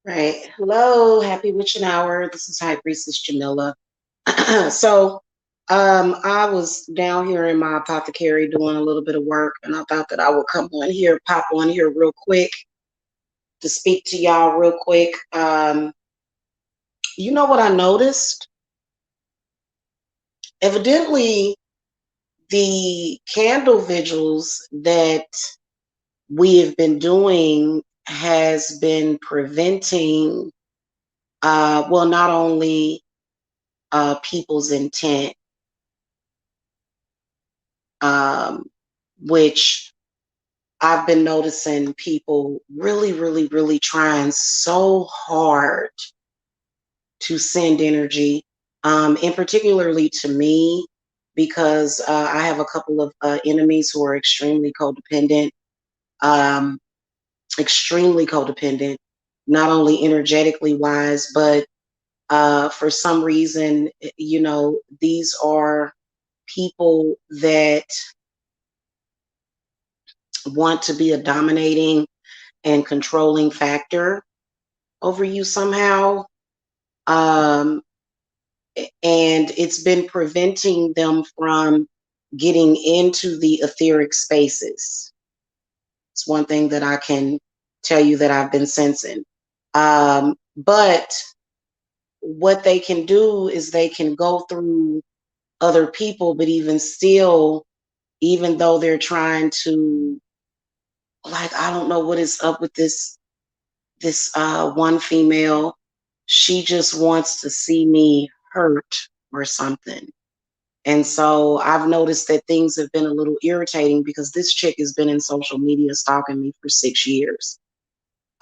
Right. Hello, happy witching hour. This is High Priestess Jamila. So I was down here in my apothecary doing a little bit of work, and I thought that I would come on here, pop on here real quick to speak to y'all real quick. You know what I noticed? Evidently, the candle vigils that we have been doing has been preventing, well, not only people's intent, um, which I've been noticing people really, really, really trying so hard to send energy, and particularly to me, because I have a couple of enemies who are um, extremely codependent, not only energetically wise, but for some reason, these are people that want to be a dominating and controlling factor over you somehow. Um, and it's been preventing them from getting into the etheric spaces. It's one thing that I can tell you that I've been sensing. But what they can do is they can go through other people, but even still, even though they're trying to, like, I don't know what is up with this one female. She just wants to see me hurt or something. And so I've noticed that things have been a little irritating because this chick has been in social media stalking me for 6 years.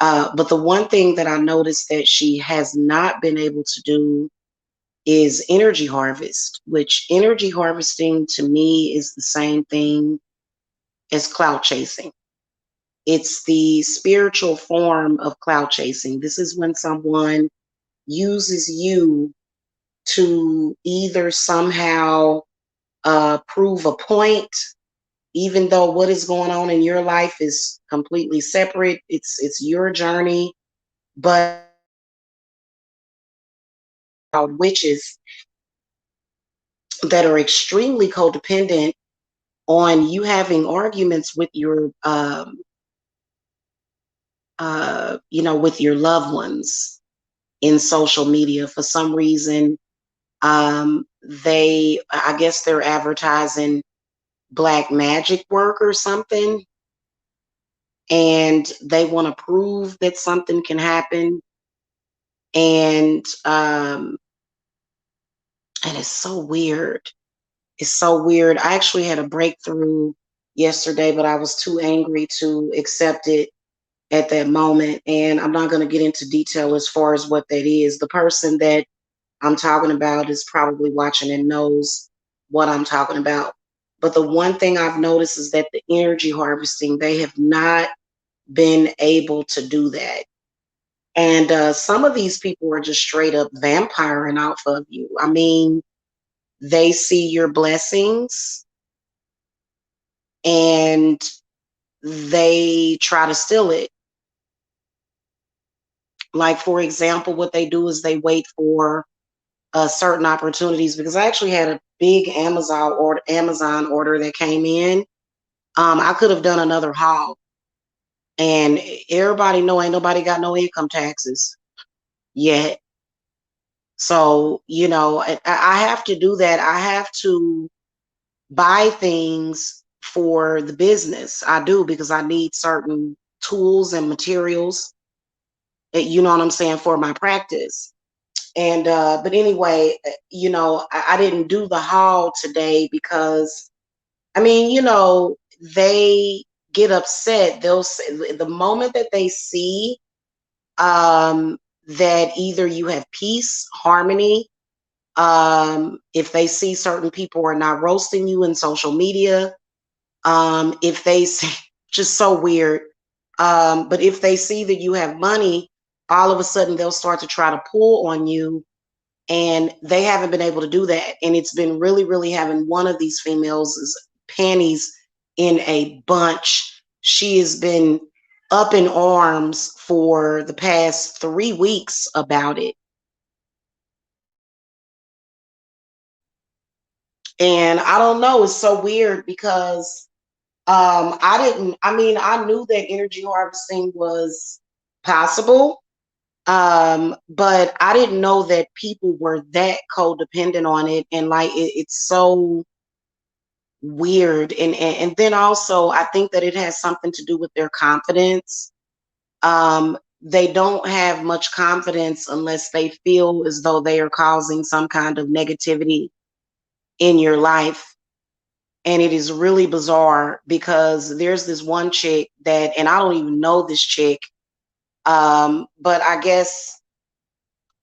But the one thing that I noticed that she has not been able to do is energy harvest, which energy harvesting to me is the same thing as clout chasing. It's the spiritual form of clout chasing. This is when someone uses you to either somehow prove a point, even though what is going on in your life is completely separate. It's your journey, but witches that are extremely codependent on you having arguments with your with your loved ones in social media. For some reason, I guess they're advertising black magic work or something, and they want to prove that something can happen. And um and it's so weird. It's so weird. I actually had a breakthrough yesterday, but I was too angry to accept it at that moment, and I'm not going to get into detail as far as what that is. The person that I'm talking about is probably watching and knows what I'm talking about. But the one thing I've noticed is that the energy harvesting, they have not been able to do that. And some of these people are just straight up vampiring off of you. I mean, they see your blessings and they try to steal it. Like, for example, what they do is they wait for certain opportunities, because I actually had a big Amazon order that came in. I could have done another haul, and everybody know ain't nobody got no income taxes yet. So I have to do that. I have to buy things for the business. I do, because I need certain tools and materials. You know what I'm saying, for my practice. And but anyway, I didn't do the haul today because I mean, they get upset. They'll say the moment that they see that either you have peace, harmony, if they see certain people are not roasting you in social media, if they see, just so weird, but if they see that you have money, all of a sudden they'll start to try to pull on you, and they haven't been able to do that. And it's been really, really having one of these females' panties in a bunch. She has been up in arms for the past 3 weeks about it. And I don't know, it's so weird because I knew that energy harvesting was possible. But I didn't know that people were that codependent on it, and like it's so weird. And then also I think that it has something to do with their confidence. They don't have much confidence unless they feel as though they are causing some kind of negativity in your life. And it is really bizarre because there's this one chick that, and I don't even know this chick, but I guess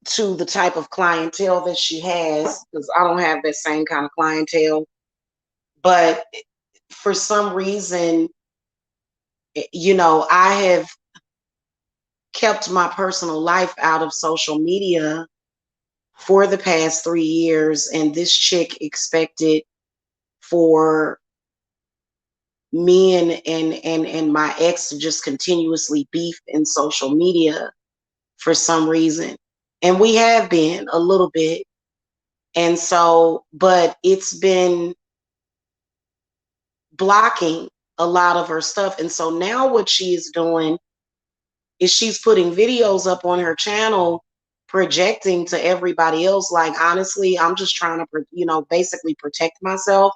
to the type of clientele that she has, because I don't have that same kind of clientele. But for some reason, I have kept my personal life out of social media for the past 3 years, and this chick expected for me and my ex to just continuously beef in social media for some reason. And we have been a little bit. And so, but it's been blocking a lot of her stuff. And so now what she is doing is she's putting videos up on her channel, projecting to everybody else, like, honestly, I'm just trying to, basically protect myself.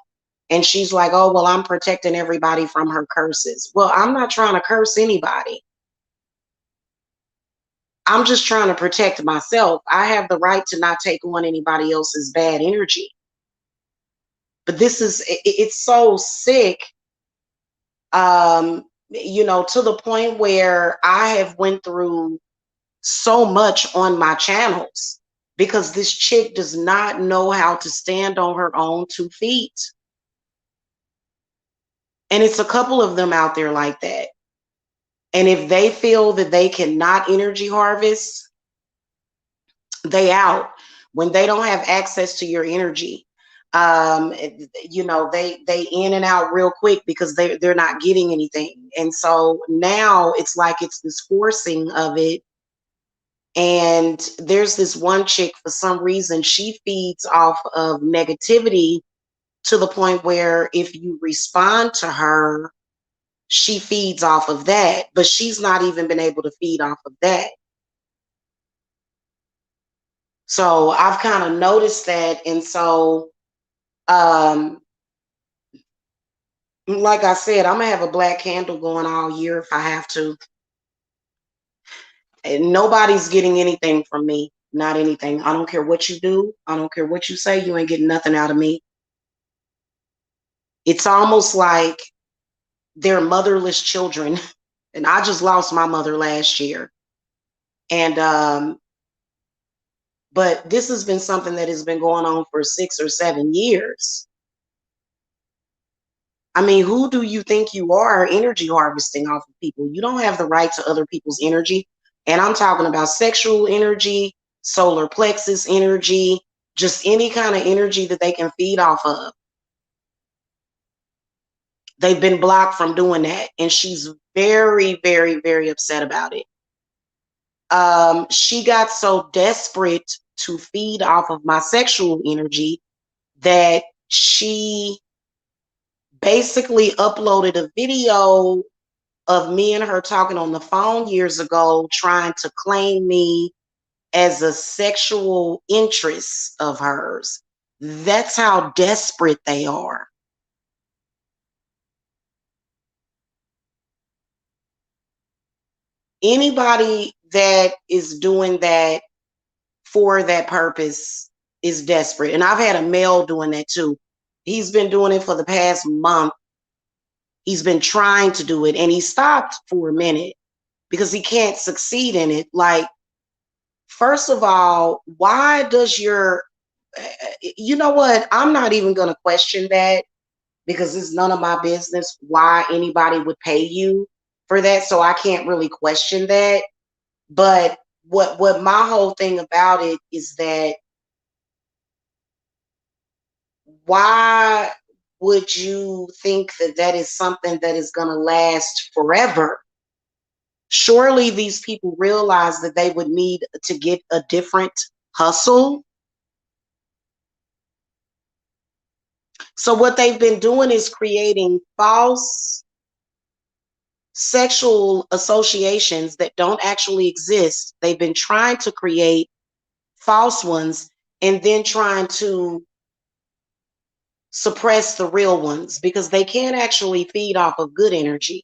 And she's like, oh, well, I'm protecting everybody from her curses. Well, I'm not trying to curse anybody. I'm just trying to protect myself. I have the right to not take on anybody else's bad energy. But it's so sick, to the point where I have went through so much on my channels because this chick does not know how to stand on her own 2 feet. And it's a couple of them out there like that. And if they feel that they cannot energy harvest, they out. When they don't have access to your energy, they in and out real quick because they're not getting anything. And so now it's like it's this forcing of it. And there's this one chick, for some reason, she feeds off of negativity to the point where if you respond to her, she feeds off of that, but she's not even been able to feed off of that. So I've kind of noticed that. And so, um, like I said, I'm gonna have a black candle going all year if I have to. And nobody's getting anything from me. Not anything. I don't care what you do. I don't care what you say. You ain't getting nothing out of me. It's almost like they're motherless children. And I just lost my mother last year. And but this has been something that has been going on for 6 or 7 years. I mean, who do you think you are energy harvesting off of people? You don't have the right to other people's energy. And I'm talking about sexual energy, solar plexus energy, just any kind of energy that they can feed off of. They've been blocked from doing that. And she's very, very, very upset about it. She got so desperate to feed off of my sexual energy that she basically uploaded a video of me and her talking on the phone years ago, trying to claim me as a sexual interest of hers. That's how desperate they are. Anybody that is doing that for that purpose is desperate. And I've had a male doing that too. He's been doing it for the past month. He's been trying to do it and he stopped for a minute because he can't succeed in it. Like, first of all, why does you know what? I'm not even going to question that because it's none of my business why anybody would pay you for that. So I can't really question that. But what my whole thing about it is that why would you think that that is something that is going to last forever? Surely these people realize that they would need to get a different hustle. So what they've been doing is creating false sexual associations that don't actually exist. They've been trying to create false ones and then trying to suppress the real ones because they can't actually feed off of good energy.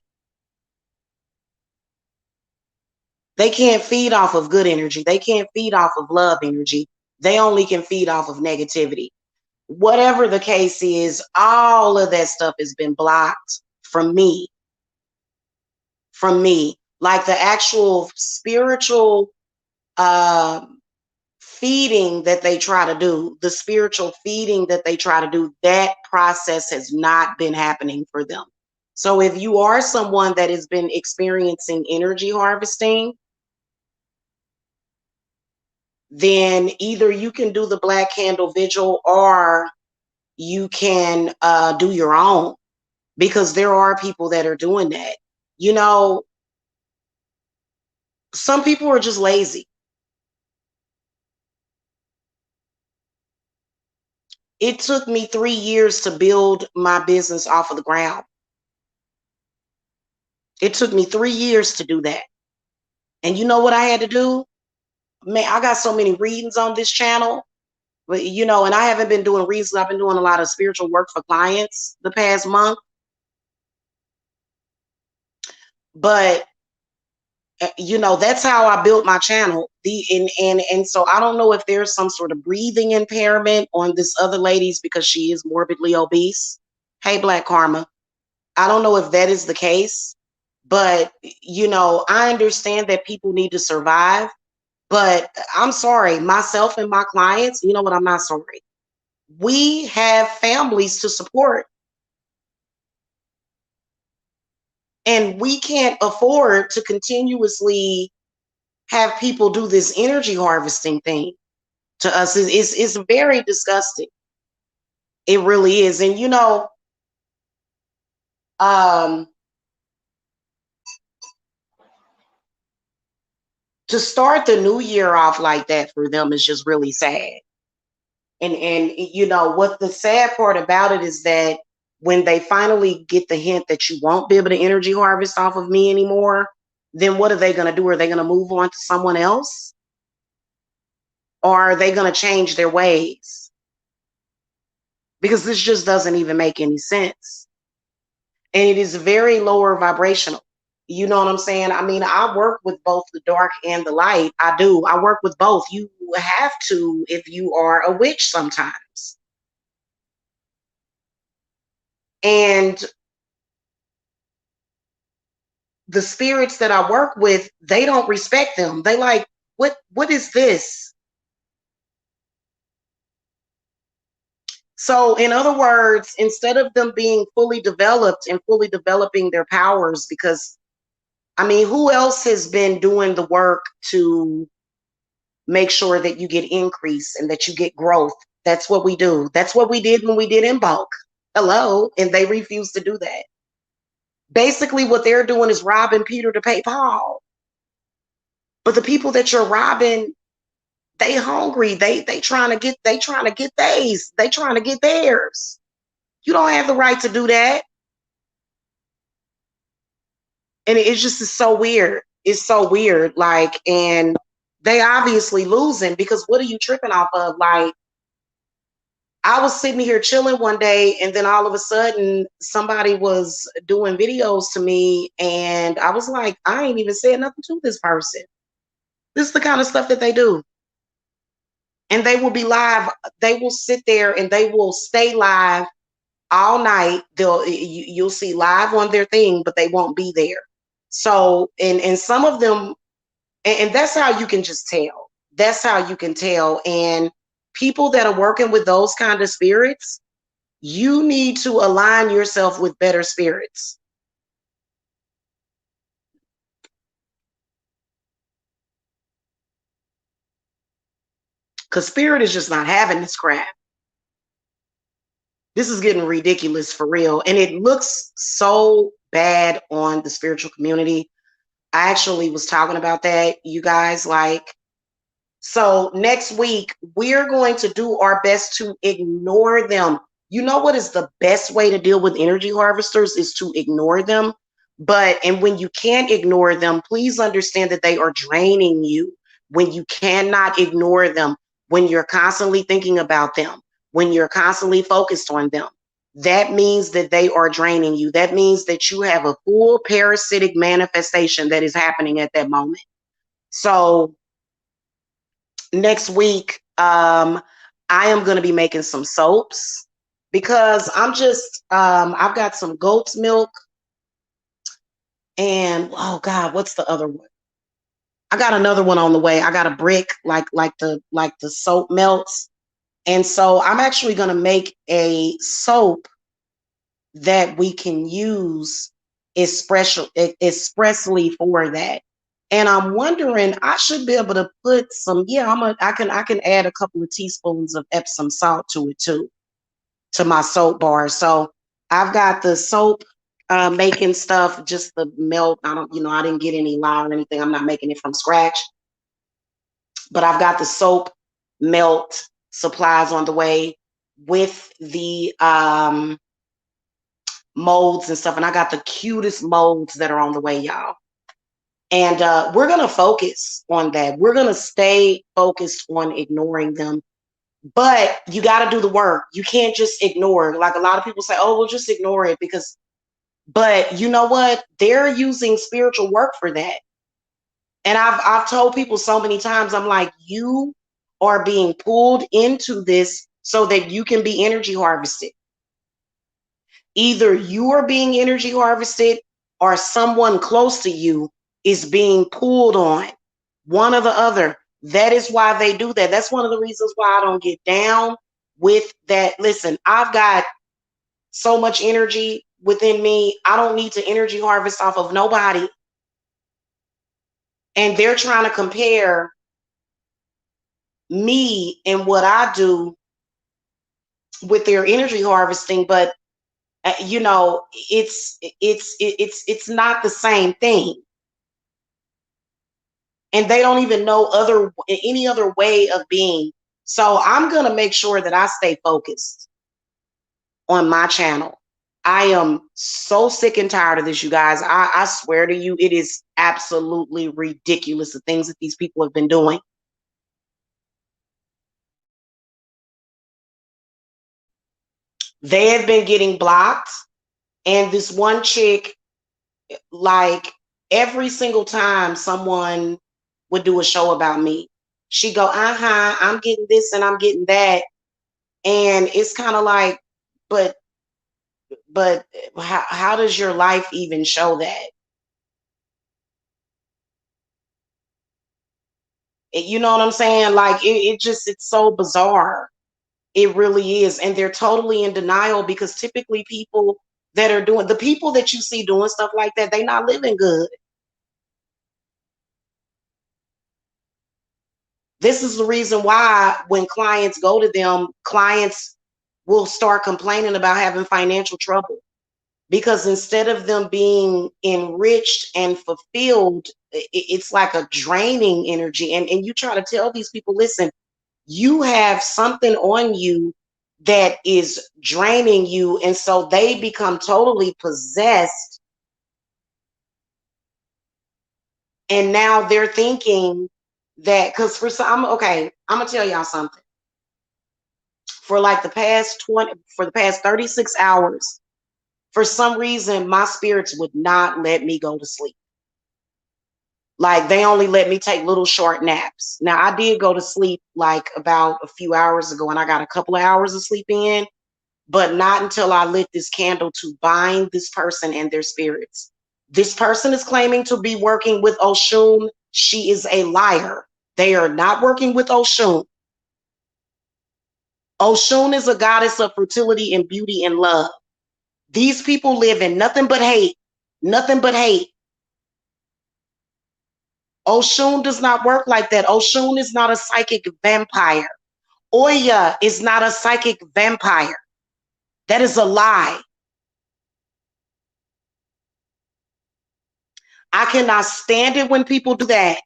They can't feed off of good energy. They can't feed off of love energy. They only can feed off of negativity. Whatever the case is, all of that stuff has been blocked from me. From me. Like the actual spiritual feeding that they try to do, the spiritual feeding that they try to do, that process has not been happening for them. So if you are someone that has been experiencing energy harvesting, then either you can do the Black Candle Vigil or you can do your own, because there are people that are doing that. You know, some people are just lazy. It took me 3 years to build my business off of the ground. It took me 3 years to do that. And you know what I had to do? Man, I got so many readings on this channel. But you know, and I haven't been doing readings. I've been doing a lot of spiritual work for clients the past month. But you know, that's how I built my channel. And so I don't know if there's some sort of breathing impairment on this other lady's because she is morbidly obese. Hey, Black Karma. I don't know if that is the case, but you know, I understand that people need to survive. But I'm sorry, myself and my clients, you know what? I'm not sorry. We have families to support, and we can't afford to continuously have people do this energy harvesting thing to us. It's very disgusting. It really is. And you know, um, to start the new year off like that for them is just really sad. And you know what the sad part about it is that when they finally get the hint that you won't be able to energy harvest off of me anymore, then what are they going to do? Are they going to move on to someone else? Or are they going to change their ways? Because this just doesn't even make any sense. And it is very lower vibrational. You know what I'm saying? I mean, I work with both the dark and the light. I do. I work with both. You have to if you are a witch sometimes. And the spirits that I work with, they don't respect them. They like, what is this? So in other words, instead of them being fully developed and fully developing their powers, because I mean, who else has been doing the work to make sure that you get increase and that you get growth? That's what we do. That's what we did when we did in bulk. Hello. And they refuse to do that. Basically, what they're doing is robbing Peter to pay Paul. But the people that you're robbing, they hungry. They trying to get theirs. They trying to get theirs. You don't have the right to do that. And it's just is so weird. It's so weird. Like, and they obviously losing because what are you tripping off of? Like, I was sitting here chilling one day, and then all of a sudden somebody was doing videos to me, and I was like, I ain't even said nothing to this person. This is the kind of stuff that they do. And they will be live. They will sit there and they will stay live all night. You'll see live on their thing, but they won't be there. So, and some of them, and that's how you can just tell. That's how you can tell. And people that are working with those kind of spirits, you need to align yourself with better spirits. Because spirit is just not having this crap. This is getting ridiculous for real. And it looks so bad on the spiritual community. I actually was talking about that, you guys. Like, so next week, we're going to do our best to ignore them. You know what is the best way to deal with energy harvesters is to ignore them. And when you can't ignore them, please understand that they are draining you. When you cannot ignore them, when you're constantly thinking about them, when you're constantly focused on them, that means that they are draining you. That means that you have a full parasitic manifestation that is happening at that moment. So next week, I am going to be making some soaps because I've got some goat's milk and, oh God, what's the other one? I got another one on the way. I got a brick like the soap melts. And so I'm actually going to make a soap that we can use expressly for that. And I'm wondering, I should be able to put some, yeah, I can add a couple of teaspoons of Epsom salt to it too, to my soap bar. So I've got the soap making stuff, just the milk. I didn't get any lye or anything. I'm not making it from scratch, but I've got the soap melt supplies on the way with the molds and stuff. And I got the cutest molds that are on the way, y'all. And we're going to focus on that. We're going to stay focused on ignoring them. But you got to do the work. You can't just ignore. Like a lot of people say, oh, we'll just ignore it but you know what? They're using spiritual work for that. And I've told people so many times, I'm like, you are being pulled into this so that you can be energy harvested. Either you are being energy harvested or someone close to you is being pulled on, one or the other. That is why they do that. That's one of the reasons why I don't get down with that. Listen, I've got so much energy within me. I don't need to energy harvest off of nobody. And they're trying to compare me and what I do with their energy harvesting, but it's not the same thing. And they don't even know any other way of being. So I'm going to make sure that I stay focused on my channel. I am so sick and tired of this, you guys. I swear to you, it is absolutely ridiculous, the things that these people have been doing. They have been getting blocked. And this one chick, like every single time someone would do a show about me, she go, I'm getting this and I'm getting that. And it's kind of like, but but how does your life even show that? You know what I'm saying? Like it's so bizarre. It really is. And they're totally in denial because typically people that are doing, the people that you see doing stuff like that, they not living good. This is the reason why when clients go to them, clients will start complaining about having financial trouble. Because instead of them being enriched and fulfilled, it's like a draining energy. And you try to tell these people, listen, you have something on you that is draining you. And so they become totally possessed. And now they're thinking that, because for some, okay, I'm going to tell y'all something. For like for the past 36 hours, for some reason, my spirits would not let me go to sleep. Like they only let me take little short naps. Now I did go to sleep like about a few hours ago and I got a couple of hours of sleep in, but not until I lit this candle to bind this person and their spirits. This person is claiming to be working with Oshun. She is a liar. They are not working with Oshun. Oshun is a goddess of fertility and beauty and love. These people live in nothing but hate. Nothing but hate. Oshun does not work like that. Oshun is not a psychic vampire. Oya is not a psychic vampire. That is a lie. I cannot stand it when people do that.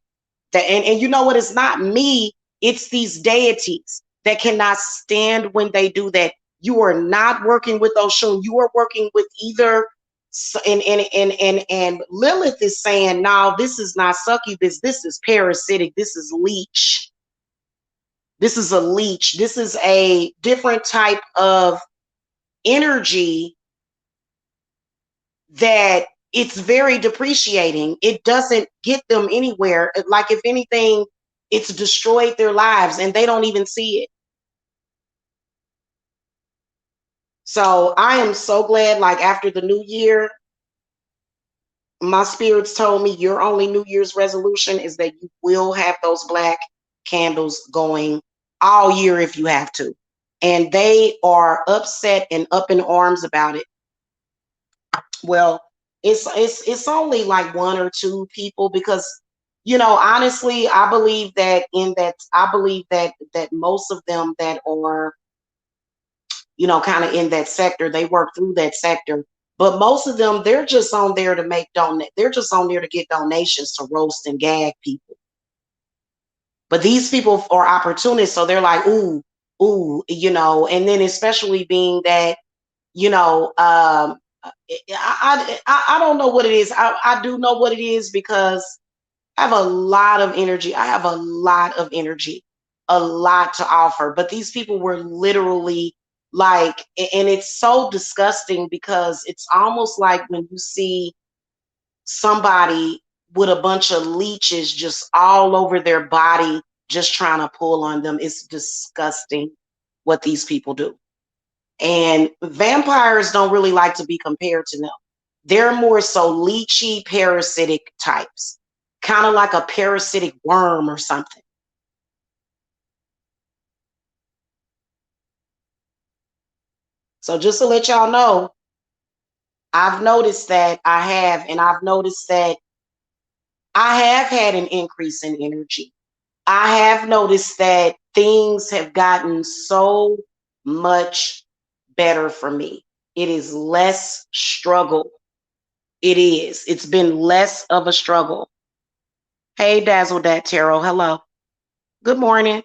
And you know what? It's not me. It's these deities that cannot stand when they do that. You are not working with Oshun. You are working with either. And Lilith is saying, no, this is not succubus. This is parasitic. This is leech. This is a leech. This is a different type of energy that it's very depreciating. It doesn't get them anywhere. Like, if anything, it's destroyed their lives and they don't even see it. So I am so glad, like, after the new year, my spirits told me your only New Year's resolution is that you will have those black candles going all year if you have to. And they are upset and up in arms about it. Well, it's only like one or two people, because honestly, I believe that most of them that are kind of in that sector, they work through that sector. But most of them, they're just on there to they're just on there to get donations to roast and gag people. But these people are opportunists, so they're like, ooh, and then especially being that, I don't know what it is. I do know what it is, because I have a lot of energy. I have a lot of energy, a lot to offer. But these people were literally like, and it's so disgusting, because it's almost like when you see somebody with a bunch of leeches just all over their body, just trying to pull on them. It's disgusting what these people do. And vampires don't really like to be compared to them. They're more so leechy, parasitic types, kind of like a parasitic worm or something. So just to let y'all know, I've noticed that I've noticed that I have had an increase in energy. I have noticed that things have gotten so much better for me. It is less struggle. It is. It's been less of a struggle. Hey, Dazzle Dat Tarot. Hello. Good morning.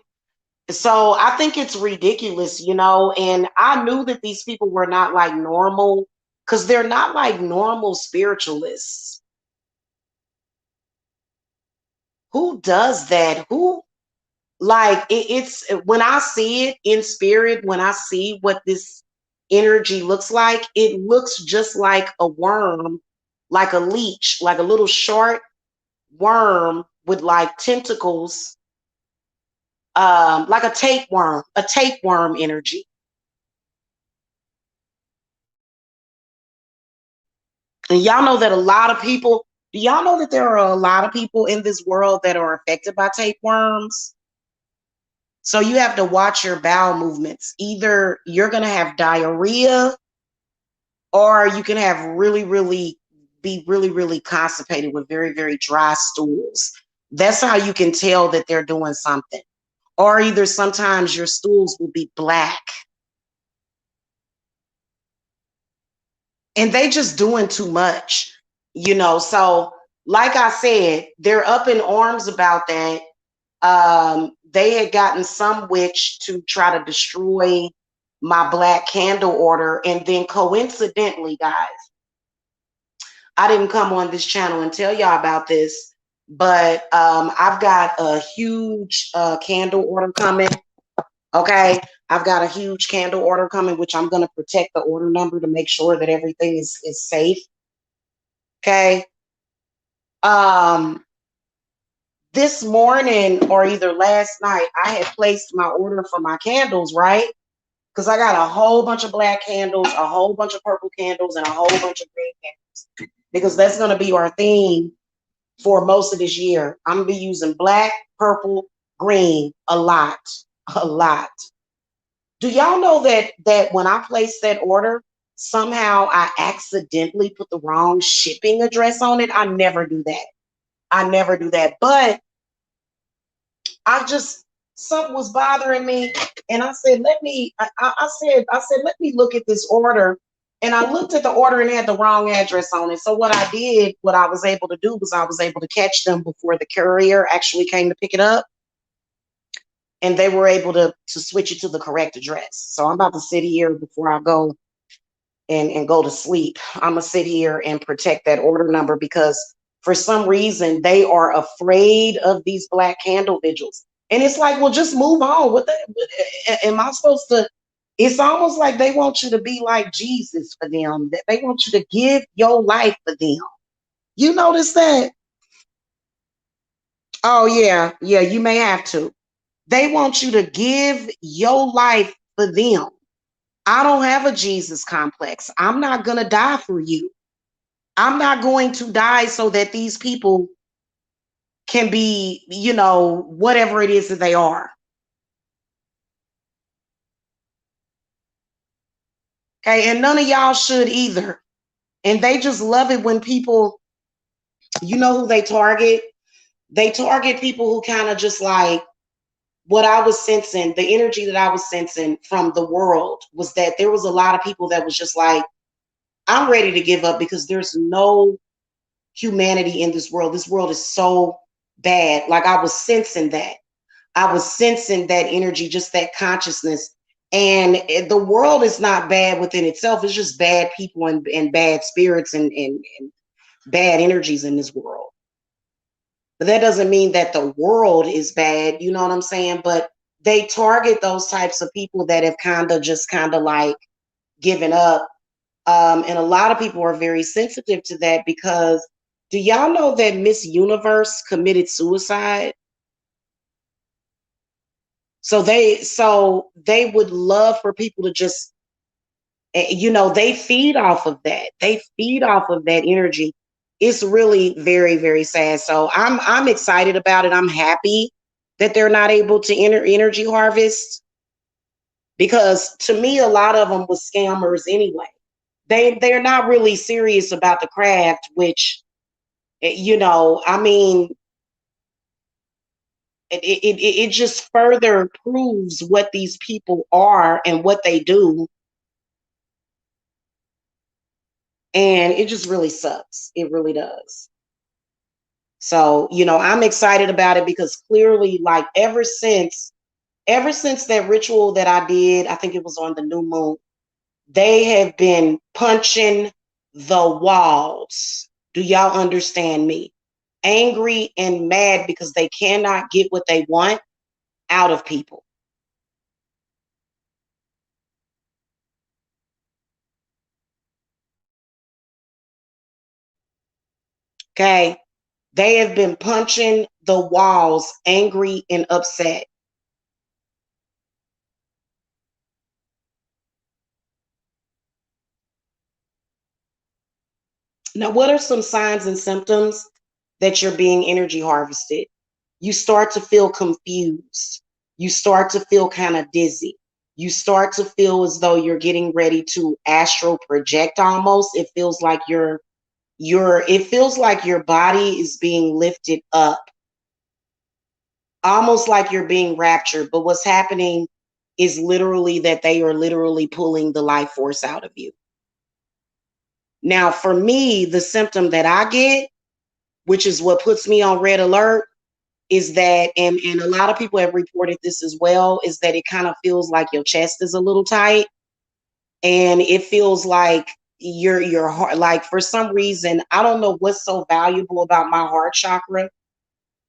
So I think it's ridiculous, and I knew that these people were not like normal, because they're not like normal spiritualists. Who does that? Who, like, it's when I see it in spirit, when I see what this energy looks like, it looks just like a worm, like a leech, like a little short worm with like tentacles, like a tapeworm energy. And y'all know that a lot of people, do y'all know that there are a lot of people in this world that are affected by tapeworms? So you have to watch your bowel movements. Either you're going to have diarrhea, or you can have be really, really constipated with very, very dry stools. That's how you can tell that they're doing something. Or either sometimes your stools will be black. And they just doing too much, So like I said, they're up in arms about that. They had gotten some witch to try to destroy my black candle order. And then coincidentally, guys, I didn't come on this channel and tell y'all about this, but I've got a huge candle order coming. Okay. I've got a huge candle order coming, which I'm going to protect the order number to make sure that everything is safe. Okay. Um, this morning or either last night, I had placed my order for my candles, right? Because I got a whole bunch of black candles, a whole bunch of purple candles, and a whole bunch of green candles. Because that's going to be our theme for most of this year. I'm going to be using black, purple, green a lot, a lot. Do y'all know that when I placed that order, somehow I accidentally put the wrong shipping address on it? I never do that. I never do that. But something was bothering me, and I said, let me. I said, let me look at this order. And I looked at the order and it had the wrong address on it. So what I did, what I was able to do was I was able to catch them before the courier actually came to pick it up. And they were able to switch it to the correct address. So I'm about to sit here before I go and go to sleep. I'm gonna sit here and protect that order number because for some reason they are afraid of these black candle vigils. And it's like, well, just move on. What the, am I supposed to? It's almost like they want you to be like Jesus for them. That they want you to give your life for them. You notice that? Oh yeah, yeah. You may have to. They want you to give your life for them. I don't have a Jesus complex. I'm not going to die for you. I'm not going to die so that these people can be, whatever it is that they are. Okay. And none of y'all should either. And they just love it when people, who they target? They target people who kind of just like what I was sensing, the energy that I was sensing from the world was that there was a lot of people that was just like, I'm ready to give up because there's no humanity in this world. This world is so bad. Like I was sensing that. I was sensing that energy, just that consciousness. And the world is not bad within itself. It's just bad people and bad spirits and bad energies in this world. But that doesn't mean that the world is bad. You know what I'm saying? But they target those types of people that have kind of like given up. And a lot of people are very sensitive to that because do y'all know that Miss Universe committed suicide? So they would love for people to just they feed off of that. They feed off of that energy. It's really very, very sad. So I'm excited about it. I'm happy that they're not able to enter energy harvest because to me a lot of them was scammers anyway. They're not really serious about the craft, which I mean, it just further proves what these people are and what they do. And it just really sucks. It really does. So, I'm excited about it because clearly, like ever since that ritual that I did, I think it was on the new moon, they have been punching the walls. Do y'all understand me? Angry and mad because they cannot get what they want out of people. Okay. They have been punching the walls, angry and upset. Now, what are some signs and symptoms that you're being energy harvested? You start to feel confused. You start to feel kind of dizzy. You start to feel as though you're getting ready to astral project almost. It feels like it feels like your body is being lifted up, almost like you're being raptured. But what's happening is literally that they are literally pulling the life force out of you. Now, for me, the symptom that I get, which is what puts me on red alert, is that, and a lot of people have reported this as well, is that it kind of feels like your chest is a little tight, and it feels like your heart, like for some reason, I don't know what's so valuable about my heart chakra,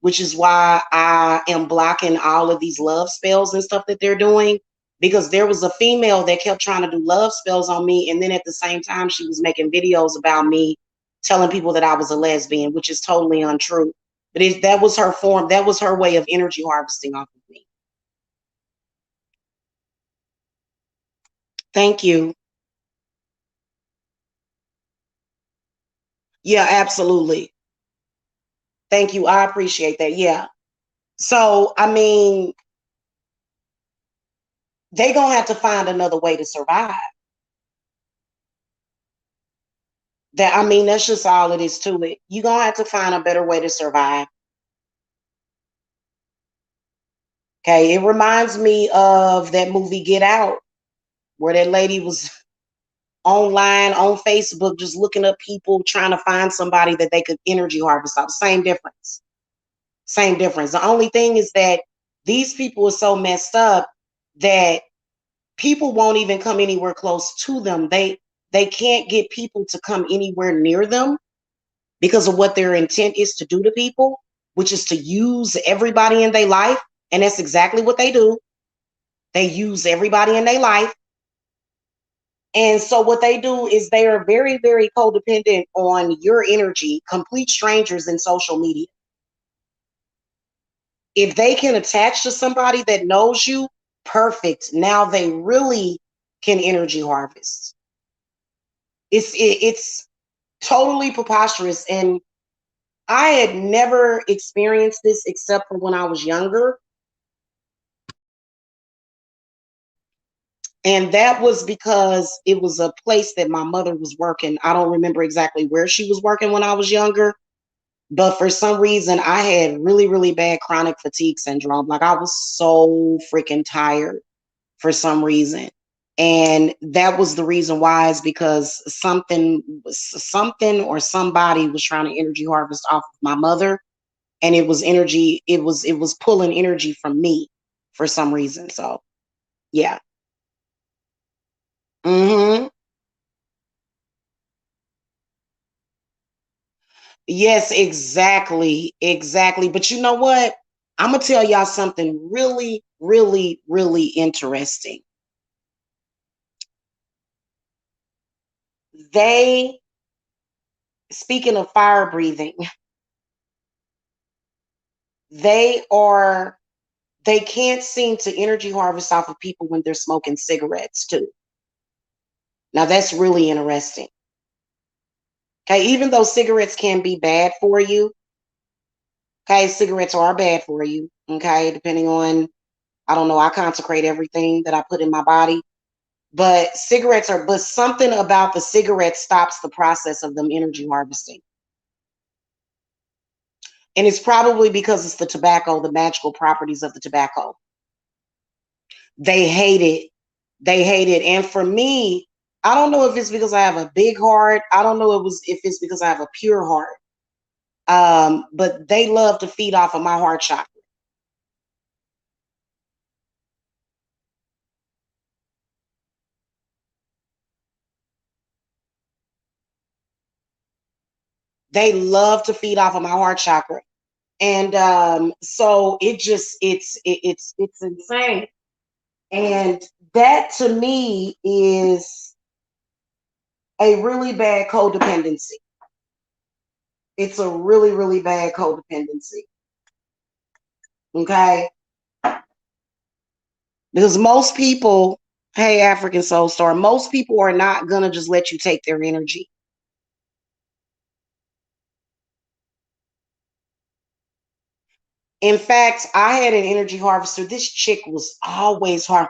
which is why I am blocking all of these love spells and stuff that they're doing. Because there was a female that kept trying to do love spells on me, and then at the same time, she was making videos about me telling people that I was a lesbian, which is totally untrue. But that was her form, that was her way of energy harvesting off of me. Thank you. Yeah, absolutely. Thank you. I appreciate that. Yeah. So, I mean, they gonna have to find another way to survive. That's just all it is to it. You're gonna have to find a better way to survive. Okay. It reminds me of that movie Get Out, where that lady was online, on Facebook, just looking up people trying to find somebody that they could energy harvest off. Same difference. Same difference. The only thing is that these people are so messed up that people won't even come anywhere close to them. They can't get people to come anywhere near them because of what their intent is to do to people, which is to use everybody in their life. And that's exactly what they do. They use everybody in their life. And so what they do is they are very, very codependent on your energy, complete strangers in social media. If they can attach to somebody that knows you, perfect. Now they really can energy harvest. It's totally preposterous. And I had never experienced this except for when I was younger. And that was because it was a place that my mother was working. I don't remember exactly where she was working when I was younger, but for some reason I had really, really bad chronic fatigue syndrome. Like I was so freaking tired for some reason. And that was the reason why, is because something or somebody was trying to energy harvest off of my mother, and it was energy, it was pulling energy from me for some reason. So yeah. Mm-hmm. Yes, exactly. Exactly. But you know what? I'm gonna tell y'all something really, really, really interesting. They, speaking of fire breathing, they are they can't seem to energy harvest off of people when they're smoking cigarettes too. Now that's really interesting. Okay, even though cigarettes can be bad for you, okay, cigarettes are bad for you. Okay, depending on, I don't know, I consecrate everything that I put in my body. But but something about the cigarette stops the process of them energy harvesting. And it's probably because it's the tobacco, the magical properties of the tobacco. They hate it. They hate it. And for me, I don't know if it's because I have a big heart. I don't know if it's because I have a pure heart. But they love to feed off of my heart chakra. They love to feed off of my heart chakra. And so it's insane. And that to me is a really bad codependency. It's a really, really bad codependency. Okay. Because most people, hey, African Soul Star, most people are not going to just let you take their energy. In fact, I had an energy harvester. This chick was always hard.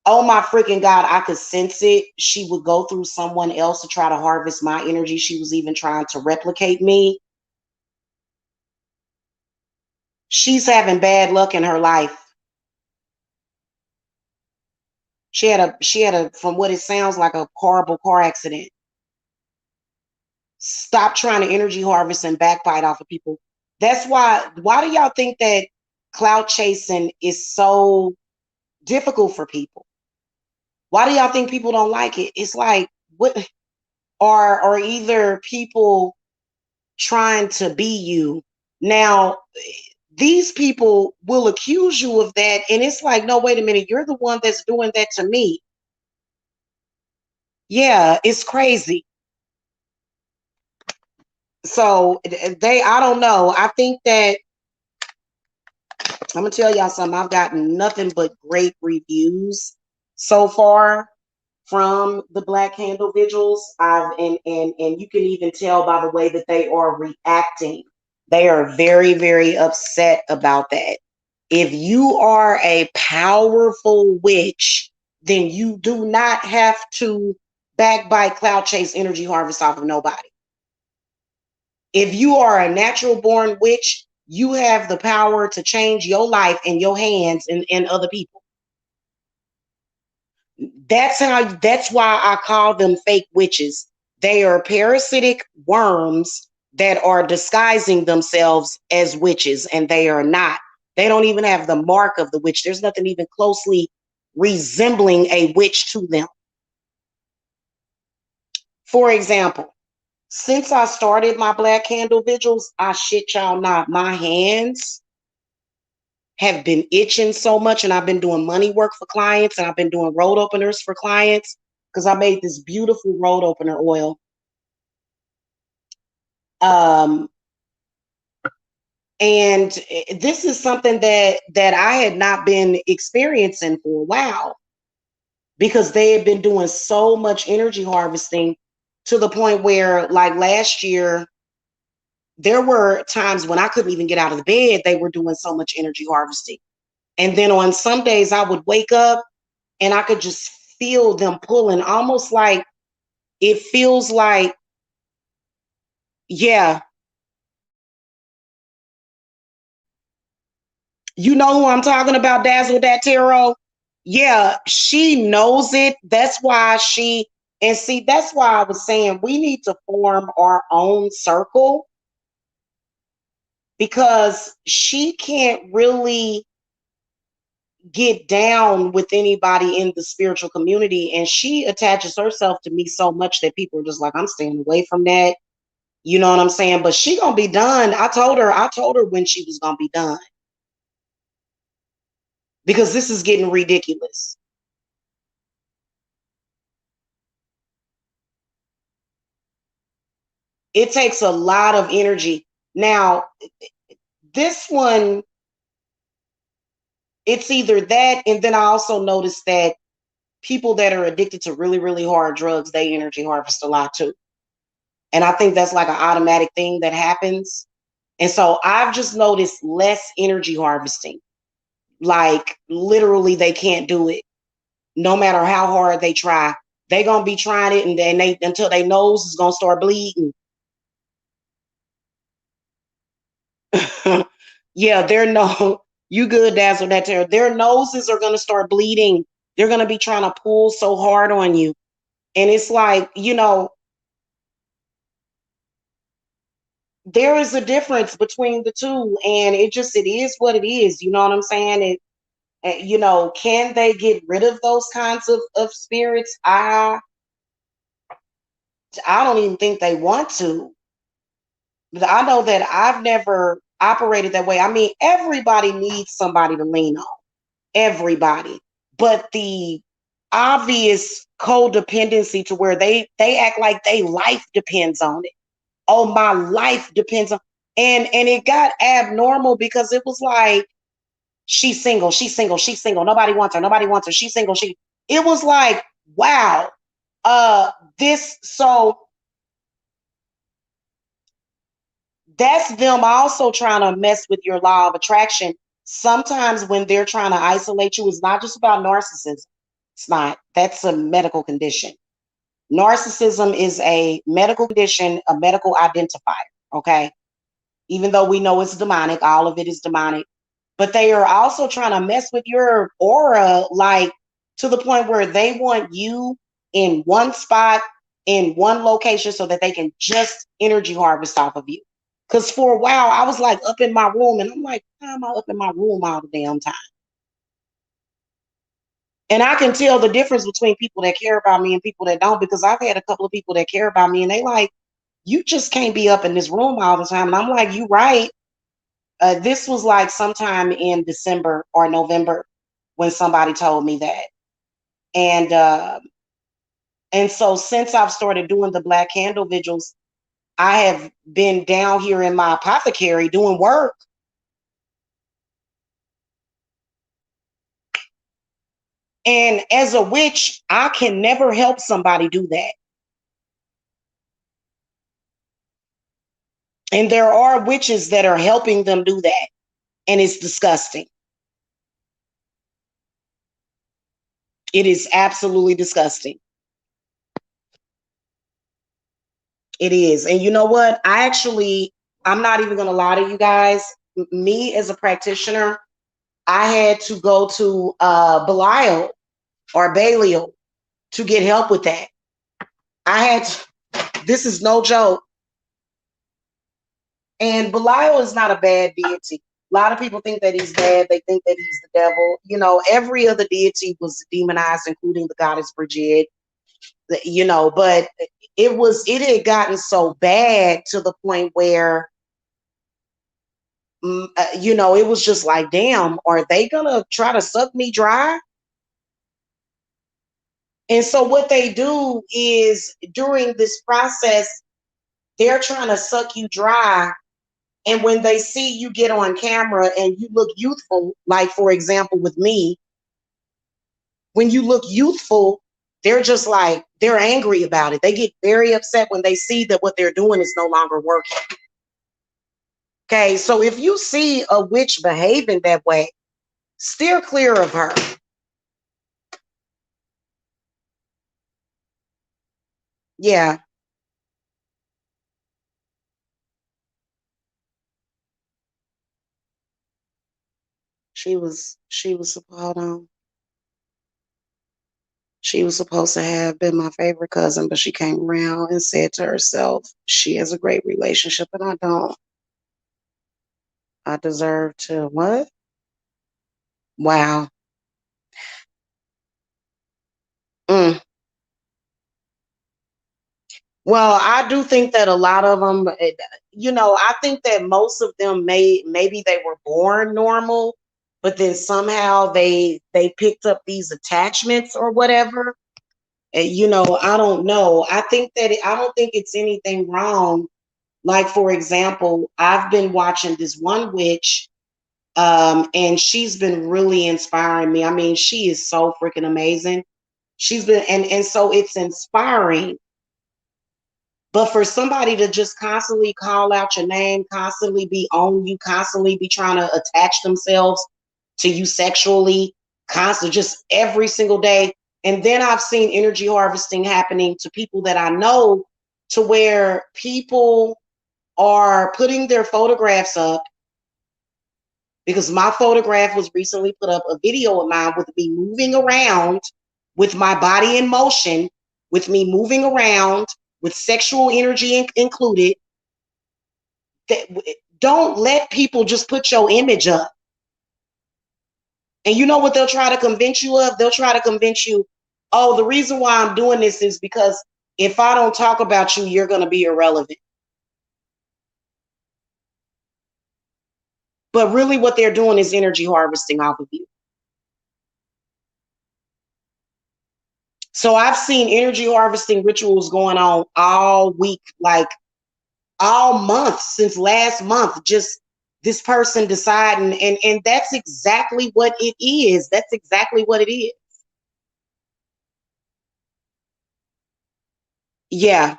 Oh my freaking God, I could sense it. She would go through someone else to try to harvest my energy. She was even trying to replicate me. She's having bad luck in her life. She had a from what it sounds like a horrible car accident. Stop trying to energy harvest and backbite off of people. That's why do y'all think that cloud chasing is so difficult for people? Why do y'all think people don't like it? It's like what or either people trying to be you. Now, these people will accuse you of that, and it's like, no, wait a minute, you're the one that's doing that to me. Yeah, it's crazy. So I don't know. I think that I'm gonna tell y'all something. I've gotten nothing but great reviews so far from the Black Candle Vigils. And you can even tell by the way that they are reacting. They are very, very upset about that. If you are a powerful witch, then you do not have to backbite, cloud chase, energy harvest off of nobody. If you are a natural born witch, you have the power to change your life in your hands and other people. That's why I call them fake witches. They are parasitic worms that are disguising themselves as witches, and they are not. They don't even have the mark of the witch. There's nothing even closely resembling a witch to them. For example, since I started my black candle vigils, I shit y'all not, my hands have been itching so much, and I've been doing money work for clients, and I've been doing road openers for clients because I made this beautiful road opener oil. Um, and this is something that I had not been experiencing for a while because they had been doing so much energy harvesting to the point where, like last year, there were times when I couldn't even get out of the bed. They were doing so much energy harvesting. And then on some days I would wake up and I could just feel them pulling, almost like it feels like, yeah, you know who I'm talking about, Dazzle That Tarot? Yeah, she knows it. That's why and see, that's why I was saying we need to form our own circle because she can't really get down with anybody in the spiritual community. And she attaches herself to me so much that people are just like, I'm staying away from that. You know what I'm saying? But she gonna be done. I told her when she was gonna be done. Because this is getting ridiculous. It takes a lot of energy. Now, this one, it's either that, and then I also noticed that people that are addicted to really, really hard drugs, they energy harvest a lot too. And I think that's like an automatic thing that happens. And so I've just noticed less energy harvesting. Like literally, they can't do it no matter how hard they try. They gonna be trying it, and then they until their nose is gonna start bleeding. Yeah, their no, you good, Dazzle That Terror. Their noses are gonna start bleeding. They're gonna be trying to pull so hard on you, and it's like, there is a difference between the two, and it is what it is. You know what I'm saying? Can they get rid of those kinds of spirits? I don't even think they want to. I know that I've never operated that way. I mean, everybody needs somebody to lean on. Everybody. But the obvious codependency to where they act like they life depends on it. Oh, my life depends on, and it got abnormal because it was like she's single, she's single, she's single. Nobody wants her, nobody wants her. She's single. It was like, wow. This so that's them also trying to mess with your law of attraction. Sometimes when they're trying to isolate you, it's not just about narcissism. It's not. That's a medical condition. Narcissism is a medical condition, a medical identifier. Okay. Even though we know it's demonic, all of it is demonic. But they are also trying to mess with your aura, like to the point where they want you in one spot, in one location, so that they can just energy harvest off of you. Because for a while, I was like up in my room, and I'm like, why am I up in my room all the damn time? And I can tell the difference between people that care about me and people that don't, because I've had a couple of people that care about me, and they like, you just can't be up in this room all the time. And I'm like, you right. This was like sometime in December or November when somebody told me that. And and so since I've started doing the Black Candle Vigils, I have been down here in my apothecary doing work. And as a witch, I can never help somebody do that. And there are witches that are helping them do that. And it's disgusting. It is absolutely disgusting. It is. And you know what? I'm not even going to lie to you guys. Me as a practitioner, I had to go to Belial or Belial to get help with that. This is no joke. And Belial is not a bad deity. A lot of people think that he's bad. They think that he's the devil. You know, every other deity was demonized, including the goddess Brigitte. You know, but it had gotten so bad to the point where, you know, it was just like, damn, are they gonna try to suck me dry? And so what they do is during this process, they're trying to suck you dry. And when they see you get on camera and you look youthful, like for example with me, when you look youthful, they're just like, they're angry about it. They get very upset when they see that what they're doing is no longer working. Okay, so if you see a witch behaving that way, steer clear of her. Yeah, she was hold on. She was supposed to have been my favorite cousin, but she came around and said to herself, she has a great relationship and I don't. I deserve to what? Wow. Mm. Well, I do think that a lot of them, you know, I think that most of them maybe they were born normal, but then somehow they picked up these attachments or whatever. And, you know, I don't know. I don't think it's anything wrong. Like for example, I've been watching this one witch, and she's been really inspiring me. I mean, she is so freaking amazing. She's been and so it's inspiring. But for somebody to just constantly call out your name, constantly be on you, constantly be trying to attach themselves to you sexually, constant, just every single day. And then I've seen energy harvesting happening to people that I know, to where people are putting their photographs up, because my photograph was recently put up, a video of mine with me moving around with my body in motion, with me moving around with sexual energy included. That, don't let people just put your image up. And you know what they'll try to convince you of? They'll try to convince you, oh, the reason why I'm doing this is because if I don't talk about you, you're going to be irrelevant. But really what they're doing is energy harvesting off of you. So I've seen energy harvesting rituals going on all week, like all month since last month. Just this person deciding, and that's exactly what it is. That's exactly what it is. Yeah,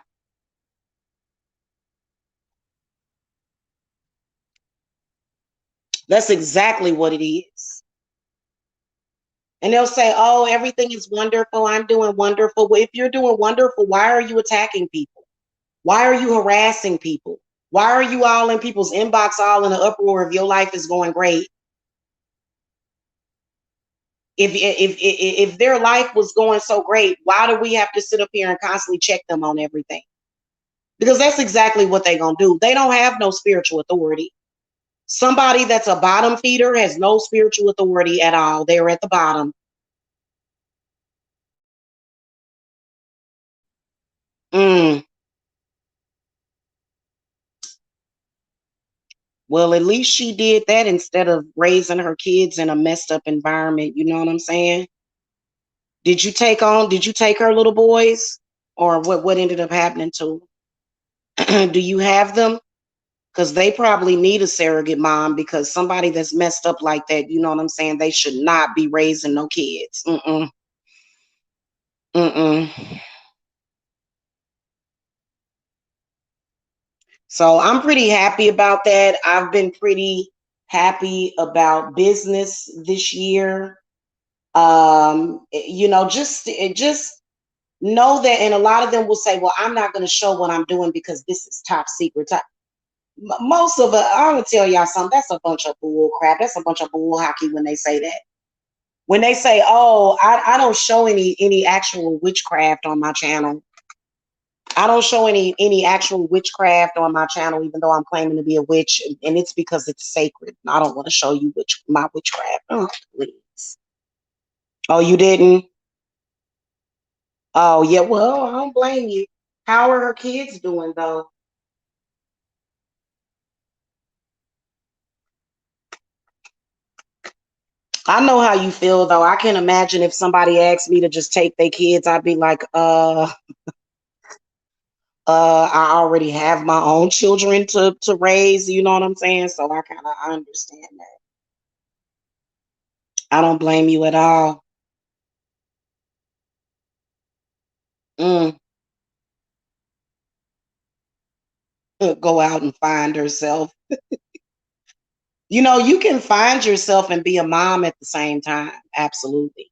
that's exactly what it is. And they'll say, oh, everything is wonderful. I'm doing wonderful. Well, if you're doing wonderful, why are you attacking people? Why are you harassing people? Why are you all in people's inbox, all in an uproar if your life is going great? If their life was going so great, why do we have to sit up here and constantly check them on everything? Because that's exactly what they're gonna do. They don't have no spiritual authority. Somebody that's a bottom feeder has no spiritual authority at all. They're at the bottom. Mm. Well, at least she did that instead of raising her kids in a messed up environment. You know what I'm saying? Did you take her little boys? Or what ended up happening to them? Do you have them? Because they probably need a surrogate mom, because somebody that's messed up like that, you know what I'm saying? They should not be raising no kids. Mm-mm. Mm-mm. So I'm pretty happy about that. I've been pretty happy about business this year. You know, just know that, and a lot of them will say, well, I'm not going to show what I'm doing because this is top secret. Most of it, I'm going to tell y'all something. That's a bunch of bull crap. That's a bunch of bull hockey when they say that. When they say, "Oh, I don't show any actual witchcraft on my channel," I don't show any actual witchcraft on my channel, even though I'm claiming to be a witch, and it's because it's sacred. I don't want to show you my witchcraft. Oh, please. Oh, you didn't? Oh, yeah. Well, I don't blame you. How are her kids doing though? I know how you feel though. I can imagine if somebody asked me to just take their kids, I'd be like, I already have my own children to raise. You know what I'm saying? So I understand that. I don't blame you at all. Mm, go out and find herself. You know, you can find yourself and be a mom at the same time. Absolutely.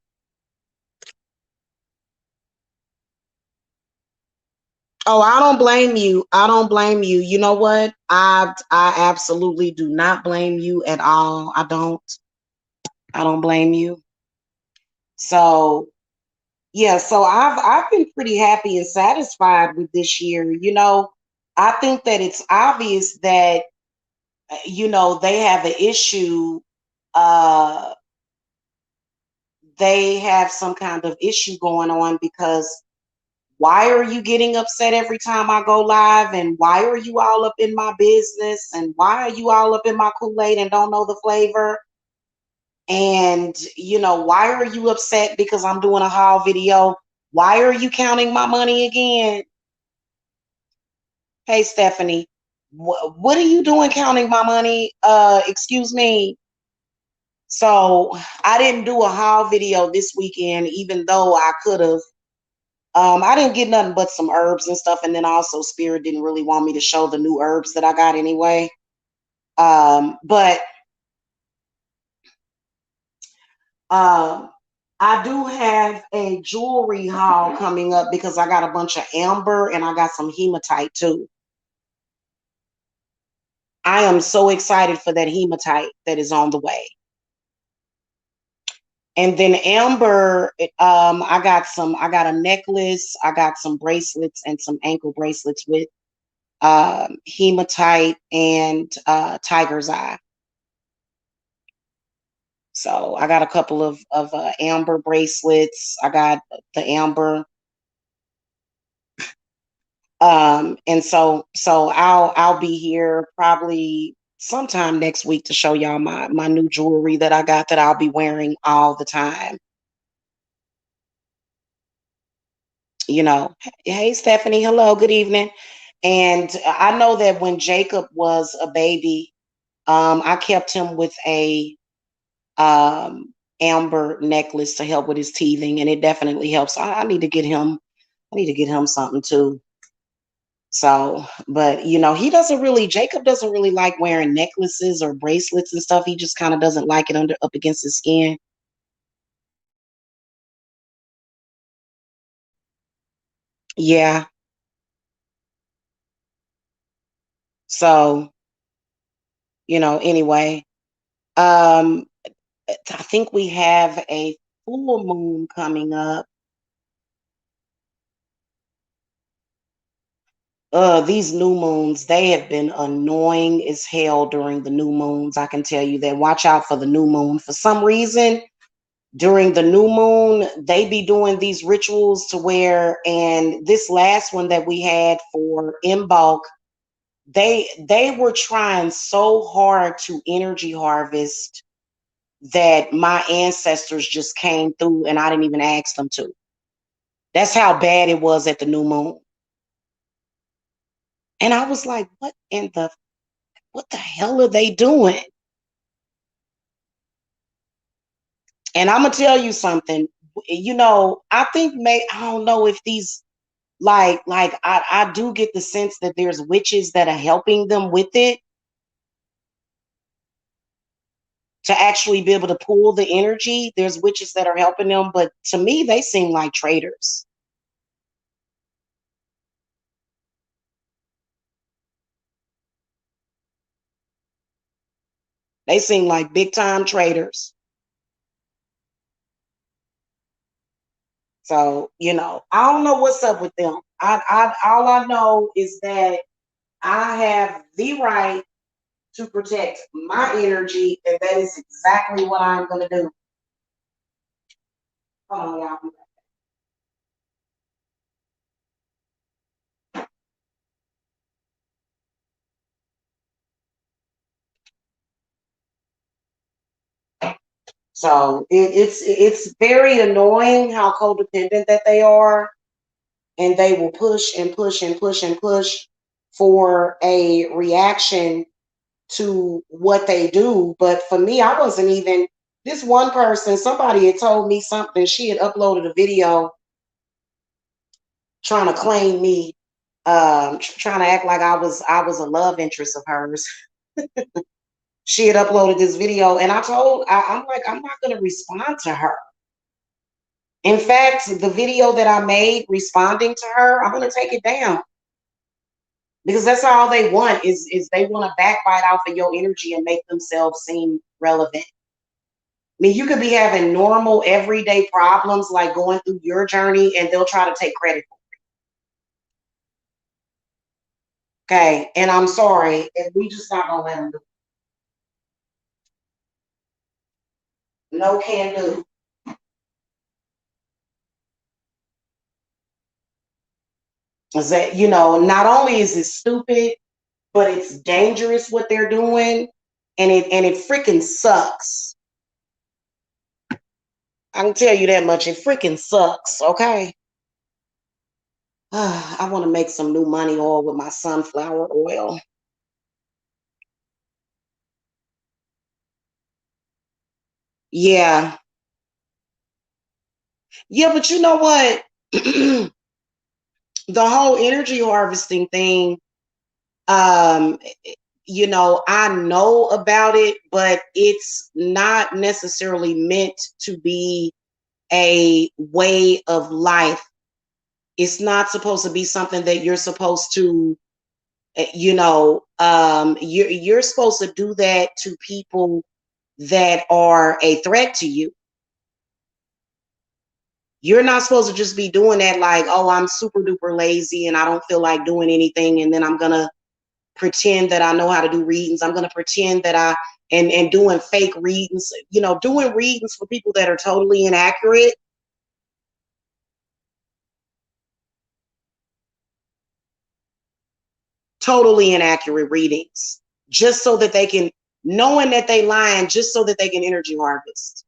Oh, I don't blame you. I don't blame you. You know what? I absolutely do not blame you at all. I don't. I don't blame you. So yeah, so I've been pretty happy and satisfied with this year. You know, I think that it's obvious that they have an issue. Uh, they have some kind of issue going on because why are you getting upset every time I go live? And why are you all up in my business? And why are you all up in my Kool-Aid and don't know the flavor? And, why are you upset because I'm doing a haul video? Why are you counting my money again? Hey, Stephanie, what are you doing counting my money? Excuse me. So I didn't do a haul video this weekend, even though I could have. I didn't get nothing but some herbs and stuff. And then also Spirit didn't really want me to show the new herbs that I got anyway. But um, I do have a jewelry haul coming up because I got a bunch of amber and I got some hematite too. I am so excited for that hematite that is on the way. And then amber, I got a necklace, I got some bracelets and some ankle bracelets with hematite and tiger's eye. So I got a couple of amber bracelets. I got the amber, and so I'll be here probably sometime next week to show y'all my new jewelry that I got that I'll be wearing all the time. Hey Stephanie, hello, good evening. And I know that when Jacob was a baby, I kept him with a amber necklace to help with his teething, and it definitely helps. I need to get him. I need to get him something too. So, but Jacob doesn't really like wearing necklaces or bracelets and stuff. He just kind of doesn't like it under up against his skin. Yeah. So, anyway, um, I think we have a full moon coming up. These new moons, they have been annoying as hell during the new moons. I can tell you that. Watch out for the new moon. For some reason, during the new moon, they be doing these rituals to where, and this last one that we had for in bulk, they were trying so hard to energy harvest that my ancestors just came through and I didn't even ask them to. That's how bad it was at the new moon. And I was like, what the hell are they doing? And I'm gonna tell you something. I think I don't know if these I do get the sense that there's witches that are helping them with it to actually be able to pull the energy. There's witches that are helping them, but to me, they seem like traitors. They seem like big time traitors. So, I don't know what's up with them. All I know is that I have the right to protect my energy, and that is exactly what I'm going to do. Hold on, y'all. So it's very annoying how codependent that they are, and they will push and push and push and push for a reaction to what they do. But for me, I wasn't even this one person. Somebody had told me something. She had uploaded a video trying to claim me, trying to act like I was a love interest of hers. She had uploaded this video, and I'm like, I'm not going to respond to her. In fact, the video that I made responding to her, I'm going to take it down, because that's all they want is they want to backbite off of your energy and make themselves seem relevant. I mean, you could be having normal everyday problems like going through your journey, and they'll try to take credit for it. Okay, and I'm sorry, and we just not gonna let them do it. No can do. Is that, not only is it stupid, but it's dangerous what they're doing, and it freaking sucks. I can tell you that much. It freaking sucks. Okay. I want to make some new money oil with my sunflower oil. Yeah. Yeah, but you know what? The whole energy harvesting thing, um, I know about it, but it's not necessarily meant to be a way of life. It's not supposed to be something that you're supposed to, you're supposed to do that to people that are a threat to you. You're not supposed to just be doing that like, oh, I'm super duper lazy and I don't feel like doing anything, and then I'm gonna pretend that I know how to do readings. I'm gonna pretend that and doing fake readings, doing readings for people that are totally inaccurate. Totally inaccurate readings. Just so that they can, knowing that they lying, just so that they can energy harvest.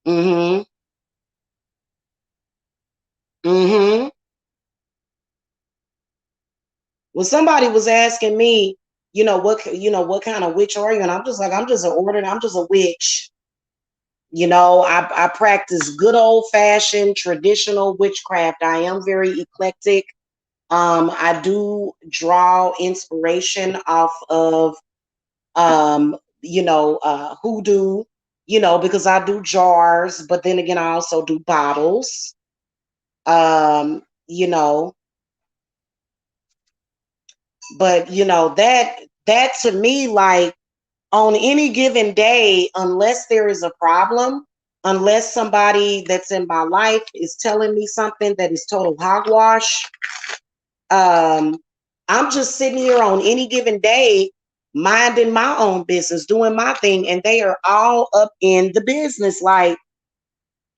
Mm-hmm. Mm-hmm. Well, somebody was asking me, what kind of witch are you? And I'm just like, I'm just an ordinary, I'm just a witch. I practice good old fashioned traditional witchcraft. I am very eclectic. I do draw inspiration off of, hoodoo, because I do jars, but then again, I also do bottles. Um, you know, but that to me, like, on any given day, unless there is a problem, unless somebody that's in my life is telling me something that is total hogwash, um, I'm just sitting here on any given day, minding my own business, doing my thing, and they are all up in the business. Like,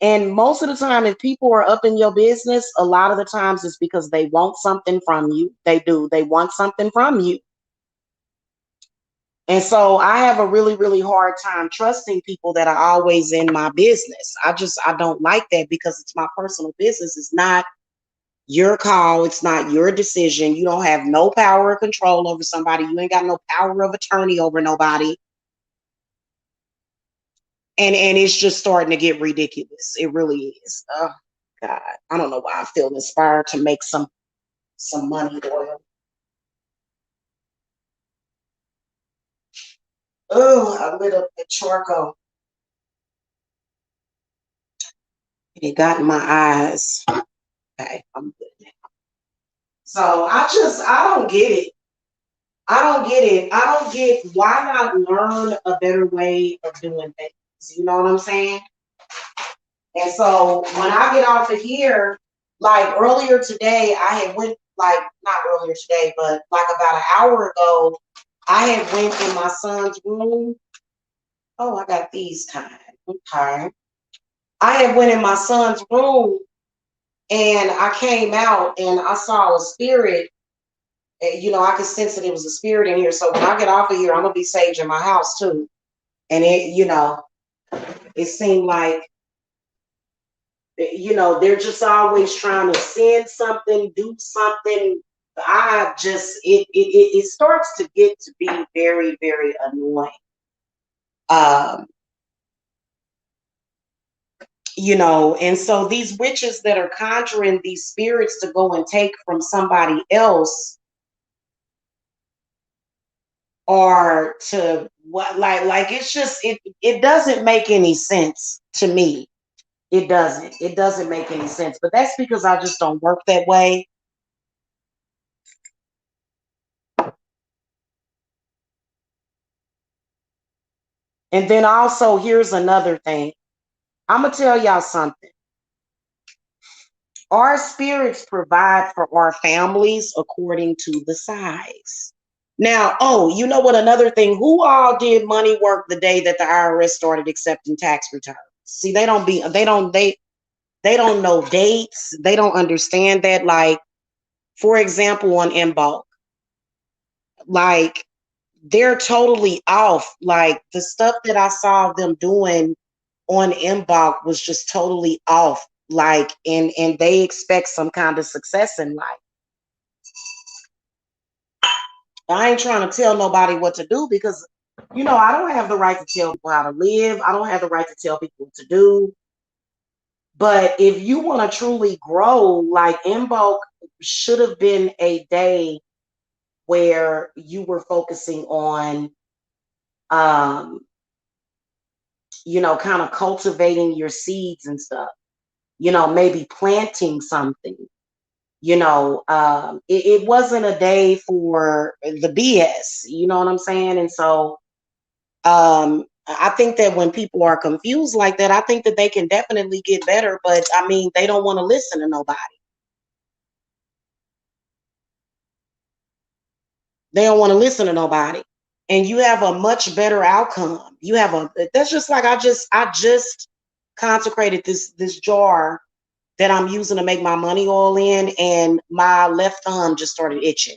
and most of the time, if people are up in your business, a lot of the times it's because they want something from you. They do. They want something from you. And so I have a really, really hard time trusting people that are always in my business. I don't like that, because it's my personal business. It's not your call. It's not your decision. You don't have no power or control over somebody. You ain't got no power of attorney over nobody. And it's just starting to get ridiculous. It really is. Oh God. I don't know why I feel inspired to make some money oil. Oh, I lit up the charcoal. It got in my eyes. Okay, I'm good. So I don't get it. I don't get it. I don't get, why not learn a better way of doing things? You know what I'm saying? And so when I get off of here, like earlier today, I had went, like not earlier today, but like about an hour ago, I had went in my son's room. Oh, I got these kind. Okay. I had went in my son's room and I came out and I saw a spirit. You know, I could sense that it was a spirit in here. So when I get off of here, I'm gonna be saging my house too. And it, you know, it seemed like, you know, they're just always trying to send something, do something. I just, it starts to get to be very, very annoying. Um, you know, and so these witches that are conjuring these spirits to go and take from somebody else, or to what, like it's just, it doesn't make any sense to me. It doesn't make any sense, but that's because I just don't work that way. And then also, here's another thing. I'm gonna tell y'all something. Our spirits provide for our families according to the size. Now, oh, you know what? Another thing, who all did money work the day that the IRS started accepting tax returns? See, they don't know dates. They don't understand that. Like, for example, on in bulk, like they're totally off. Like the stuff that I saw them doing on Mbach was just totally off. Like, and they expect some kind of success in life. I ain't trying to tell nobody what to do because, you know, I don't have the right to tell people how to live. I don't have the right to tell people what to do. But if you want to truly grow, like Mbach should have been a day where you were focusing on, um, you know, kind of cultivating your seeds and stuff, you know, maybe planting something, you know, it wasn't a day for the BS, you know what I'm saying? And so I think that when people are confused like that, I think that they can definitely get better, but I mean, they don't want to listen to nobody. They don't want to listen to nobody. And you have a much better outcome. You have a, that's just like, I just consecrated this jar that I'm using to make my money oil in, and my left thumb just started itching.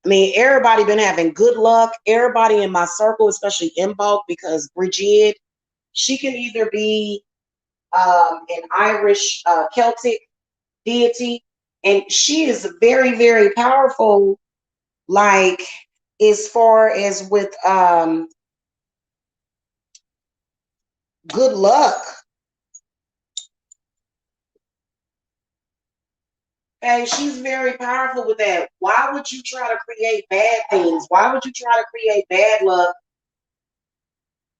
I mean, everybody been having good luck. Everybody in my circle, especially in bulk, because Bridget, she can either be an Irish Celtic deity, and she is very, very powerful. Like as far as with good luck. And she's very powerful with that. Why would you try to create bad things? Why would you try to create bad luck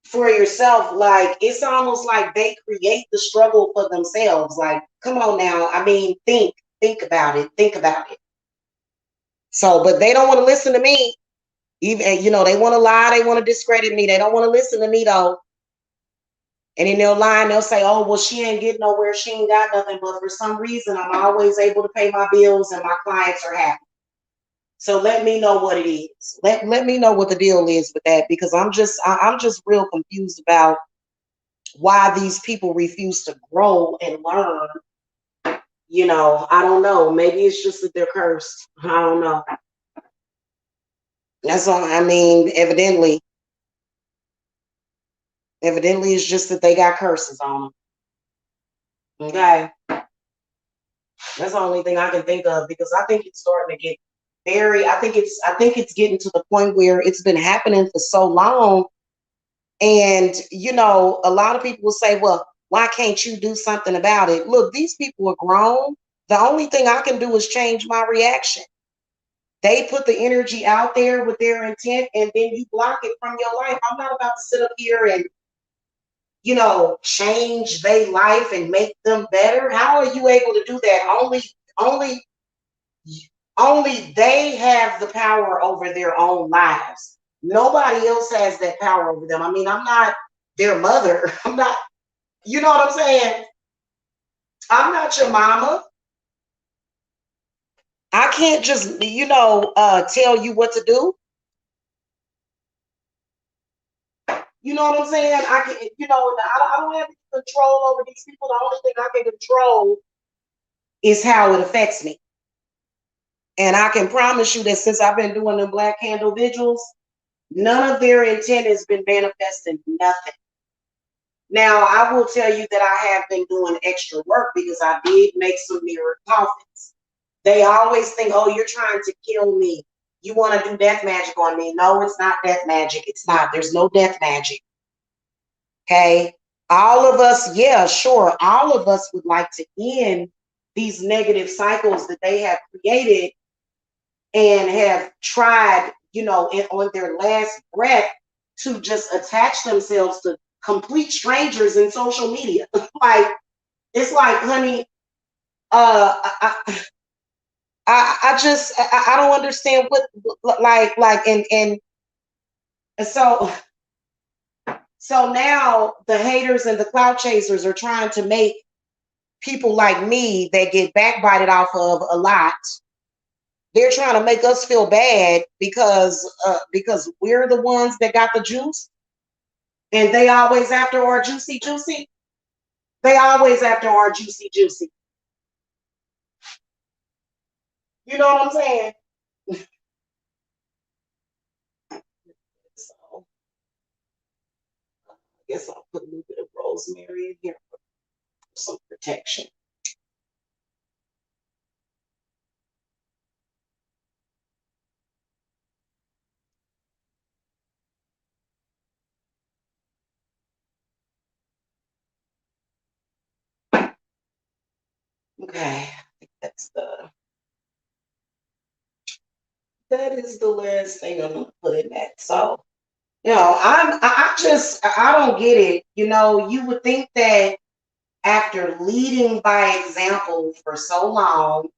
for yourself? Like it's almost like they create the struggle for themselves. Like, come on now. I mean, think about it. Think about it. So, but they don't want to listen to me. Even, you know, they want to lie, they want to discredit me. They don't want to listen to me though. And then they'll lie and they'll say, oh, well, she ain't getting nowhere. She ain't got nothing. But for some reason, I'm always able to pay my bills and my clients are happy. So let me know what it is. Let me know what the deal is with that, because I'm just real confused about why these people refuse to grow and learn. You know, I don't know. Maybe it's just that they're cursed. I don't know. That's all. I mean, evidently it's just that they got curses on them. Okay. That's the only thing I can think of, because I think it's starting to get very, I think it's getting to the point where it's been happening for so long. And, you know, a lot of people will say, well, why can't you do something about it? Look, these people are grown. The only thing I can do is change my reaction. They put the energy out there with their intent, and then you block it from your life. I'm not about to sit up here and, you know, change their life and make them better. How are you able to do that? Only they have the power over their own lives. Nobody else has that power over them. I mean, I'm not their mother. I'm not, you know what I'm saying? I'm not your mama. I can't just, tell you what to do. You know what I'm saying? I can, I don't have any control over these people. The only thing I can control is how it affects me. And I can promise you that since I've been doing the Black Candle Vigils, none of their intent has been manifesting nothing. Now, I will tell you that I have been doing extra work because I did make some mirror coffins. They always think, oh, you're trying to kill me. You want to do death magic on me. No, it's not death magic. It's not. There's no death magic. Okay. All of us, yeah, sure. All of us would like to end these negative cycles that they have created and have tried, on their last breath to just attach themselves to complete strangers in social media. Like, it's like, honey, I don't understand what, and so now the haters and the clout chasers are trying to make people like me that get backbited off of a lot. They're trying to make us feel bad because we're the ones that got the juice, and they always after our juicy juicy. They always after our juicy juicy. You know what I'm saying? So I guess I'll put a little bit of rosemary in here for some protection. Okay, I think that is the last thing I'm gonna put in that. So, I don't get it. You would think that after leading by example for so long,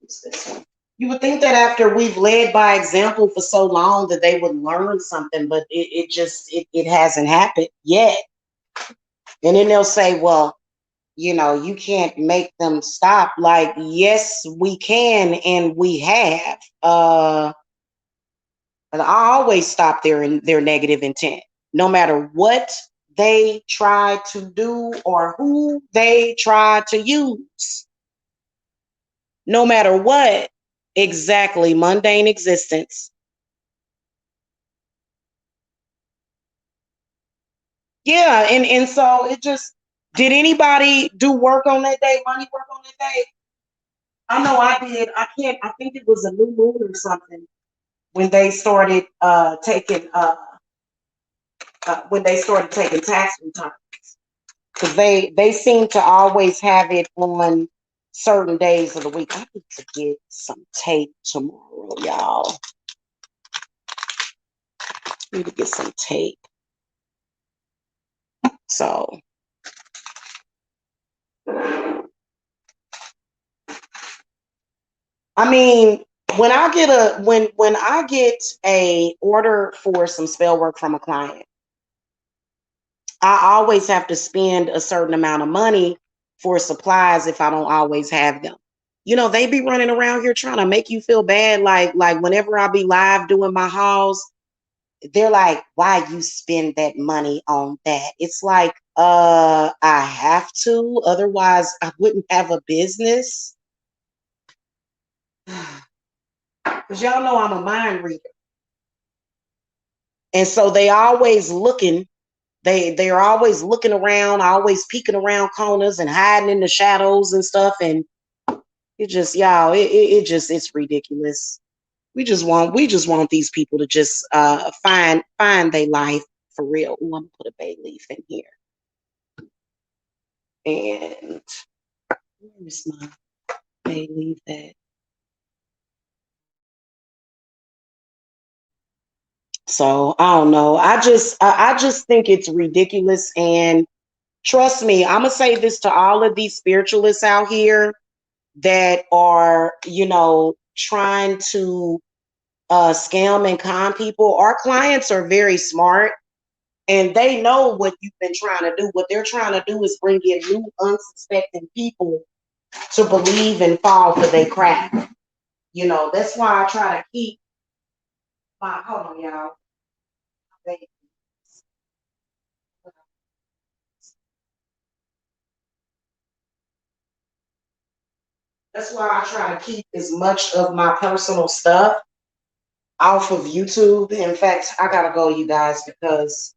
what's this one? You would think that after we've led by example for so long that they would learn something, but it hasn't happened yet. And then they'll say, well, you can't make them stop. Like, yes, we can, and we have. But I always stop their negative intent, no matter what they try to do or who they try to use. No matter what, exactly, mundane existence. Yeah, and so it just, did anybody do work on that day, money work on that day? I know I did. I think it was a new moon or something when they started taking tax returns, because they seem to always have it on certain days of the week. I need to get some tape tomorrow, y'all. I need to get some tape. So I mean, when I get a order for some spell work from a client, I always have to spend a certain amount of money for supplies if I don't always have them. They be running around here trying to make you feel bad. Like whenever I be live doing my hauls, they're like, why you spend that money on that? It's like, I have to, otherwise I wouldn't have a business. Because y'all know I'm a mind reader. And so they're always looking around, always peeking around corners and hiding in the shadows and stuff. And it just, y'all, it's ridiculous. We just want these people to just find their life for real. Ooh, I'm gonna put a bay leaf in here. And where's my bay leaf at? So I don't know. I just think it's ridiculous. And trust me, I'm gonna say this to all of these spiritualists out here that are, trying to scam and con people. Our clients are very smart and they know what you've been trying to do. What they're trying to do is bring in new unsuspecting people to believe and fall for their crap. That's why I try to keep my, hold on, y'all. That's why I try to keep as much of my personal stuff off of YouTube. In fact, I gotta go, you guys, because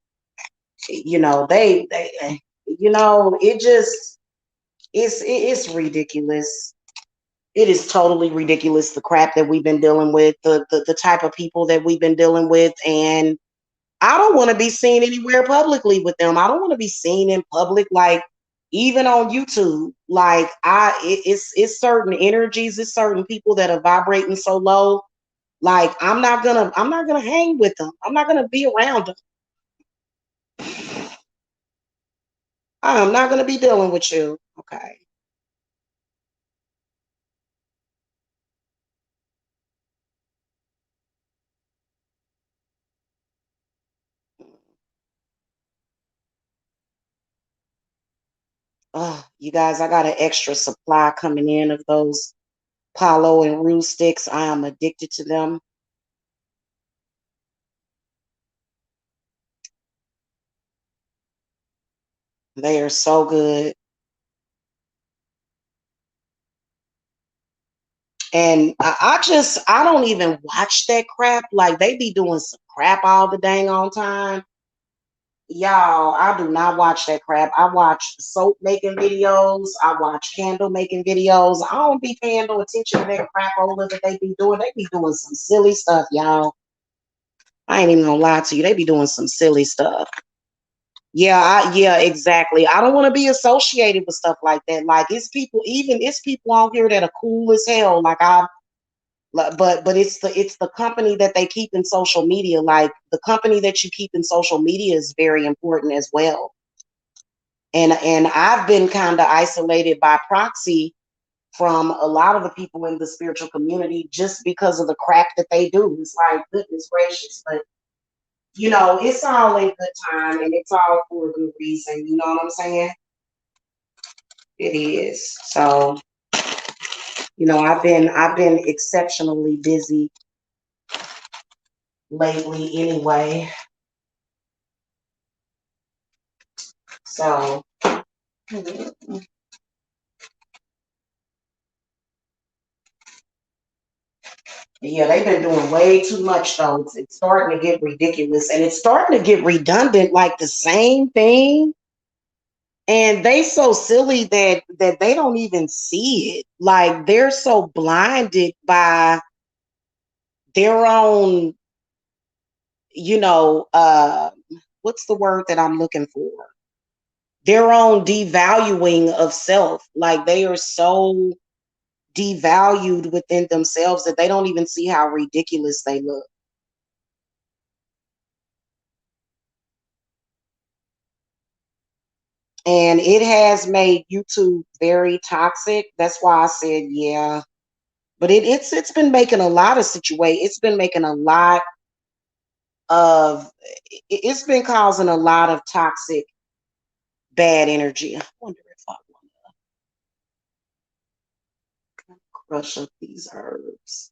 they it just it's ridiculous. It is totally ridiculous, the crap that we've been dealing with, the type of people that we've been dealing with, and I don't want to be seen anywhere publicly with them. I don't want to be seen in public, like even on YouTube. Like it's certain energies, it's certain people that are vibrating so low. Like I'm not gonna hang with them. I'm not gonna be around them. I'm not gonna be dealing with you. Okay. You guys, I got an extra supply coming in of those Palo and Rue sticks. I am addicted to them. They are so good. And I don't even watch that crap. Like they be doing some crap all the dang on time. Y'all, I do not watch that crap. I watch soap making videos. I watch candle making videos. I don't be paying no attention to that crap over that they be doing. They be doing some silly stuff, y'all. I ain't even gonna lie to you. They be doing some silly stuff. Yeah, exactly. I don't want to be associated with stuff like that. Like it's people out here that are cool as hell. But it's the company that they keep in social media. Like the company that you keep in social media is very important as well. And I've been kind of isolated by proxy from a lot of the people in the spiritual community just because of the crap that they do. It's like goodness gracious, but it's all in good time and it's all for a good reason. You know what I'm saying? It is. So, I've been exceptionally busy lately anyway. So yeah, they've been doing way too much though. It's starting to get ridiculous and it's starting to get redundant, like the same thing. And they so silly that they don't even see it. Like they're so blinded by their own, you know, what's the word that I'm looking for? Their own devaluing of self. Like they are so devalued within themselves that they don't even see how ridiculous they look. And it has made YouTube very toxic. That's why I said, yeah. But it's been making a lot of it's been making a lot of it's been causing a lot of toxic bad energy. I wonder if I want to crush up these herbs.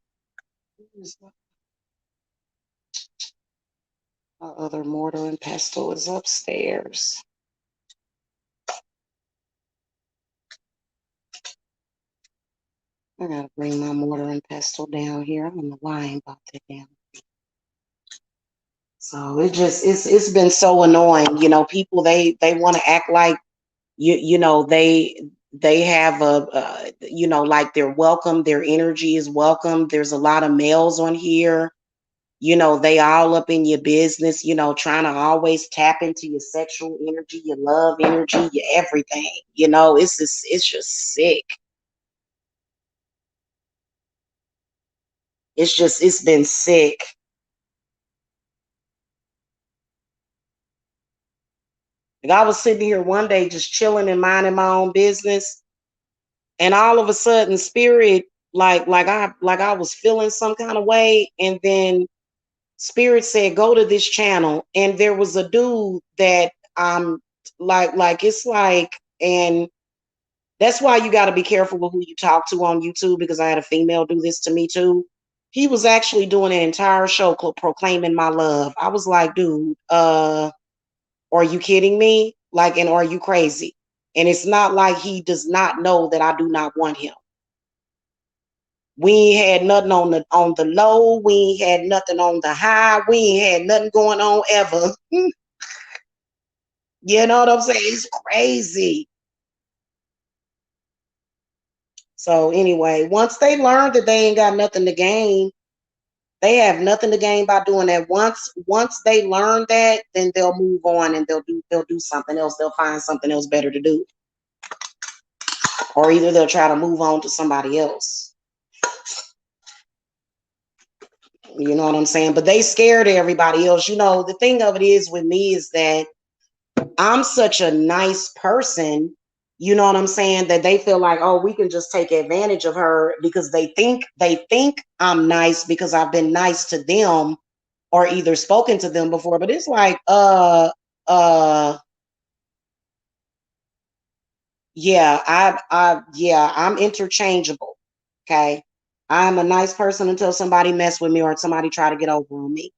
My other mortar and pestle is upstairs. I gotta bring my mortar and pestle down here. I don't know why I ain't brought that down. So it's been so annoying. People they want to act like they have like they're welcome, their energy is welcome. There's a lot of males on here. They all up in your business, trying to always tap into your sexual energy, your love energy, your everything. It's just sick. It's been sick. Like I was sitting here one day just chilling and minding my own business, and all of a sudden, spirit like I was feeling some kind of way, and then Spirit said, go to this channel. And there was a dude that like it's like, and that's why you got to be careful with who you talk to on YouTube, because I had a female do this to me too. He was actually doing an entire show proclaiming my love. I was like, dude, are you kidding me? Like, and are you crazy? And it's not like he does not know that I do not want him. We ain't had nothing on the low. We ain't had nothing on the high. We ain't had nothing going on ever. You know what I'm saying? It's crazy. So anyway, once they learn that they ain't got nothing to gain, they have nothing to gain by doing that. Once they learn that, then they'll move on and they'll do something else. They'll find something else better to do. Or either they'll try to move on to somebody else. You know what I'm saying? But they scared of everybody else. You know, the thing of it is with me is that I'm such a nice person, you know what I'm saying, that they feel like, oh, we can just take advantage of her because they think I'm nice because I've been nice to them or either spoken to them before. But it's like, yeah, yeah, I'm interchangeable. Okay. I'm a nice person until somebody mess with me or somebody try to get over on me.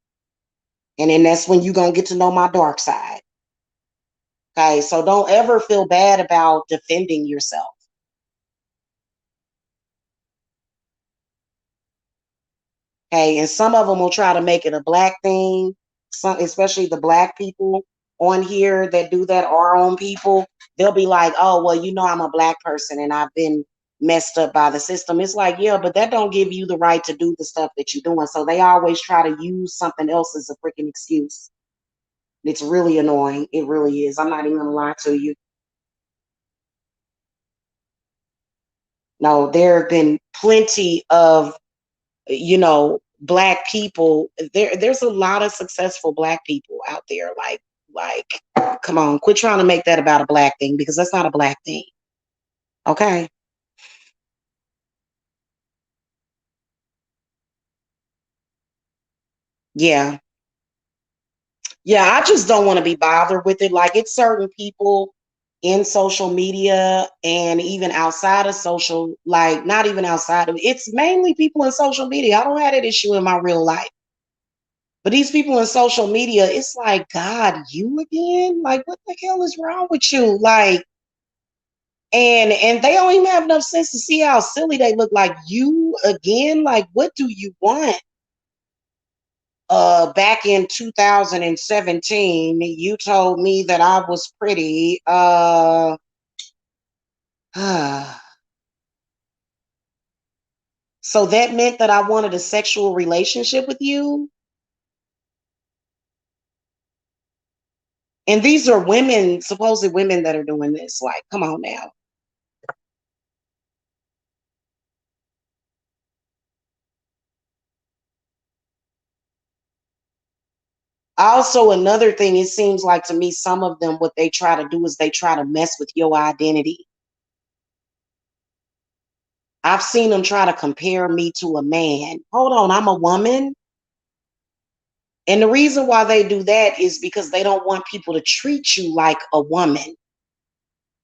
And then that's when you're gonna get to know my dark side. Okay. So don't ever feel bad about defending yourself. Okay. And some of them will try to make it a black thing. Some, especially the black people on here that do that, our own people, they'll be like, oh, well, you know, I'm a black person and I've been messed up by the system. It's like, yeah, but that don't give you the right to do the stuff that you're doing. So they always try to use something else as a freaking excuse. It's really annoying. It really is. I'm not even gonna lie to you. No, there have been plenty of, black people. There's a lot of successful black people out there. Like, come on, quit trying to make that about a black thing, because that's not a black thing. Okay. Yeah. Yeah, I just don't want to be bothered with it. Like, it's certain people in social media and even outside of social, like not even outside of it's mainly people in social media. I don't have that issue in my real life. But these people in social media, it's like, God, you again? Like, what the hell is wrong with you? Like, and they don't even have enough sense to see how silly they look. Like, you again? Like, what do you want? Back in 2017, you told me that I was pretty. So that meant that I wanted a sexual relationship with you. And these are women, supposed women that are doing this. Like, come on now. Also, another thing, it seems like to me, some of them, what they try to do is they try to mess with your identity. I've seen them try to compare me to a man. Hold on, I'm a woman. And the reason why they do that is because they don't want people to treat you like a woman,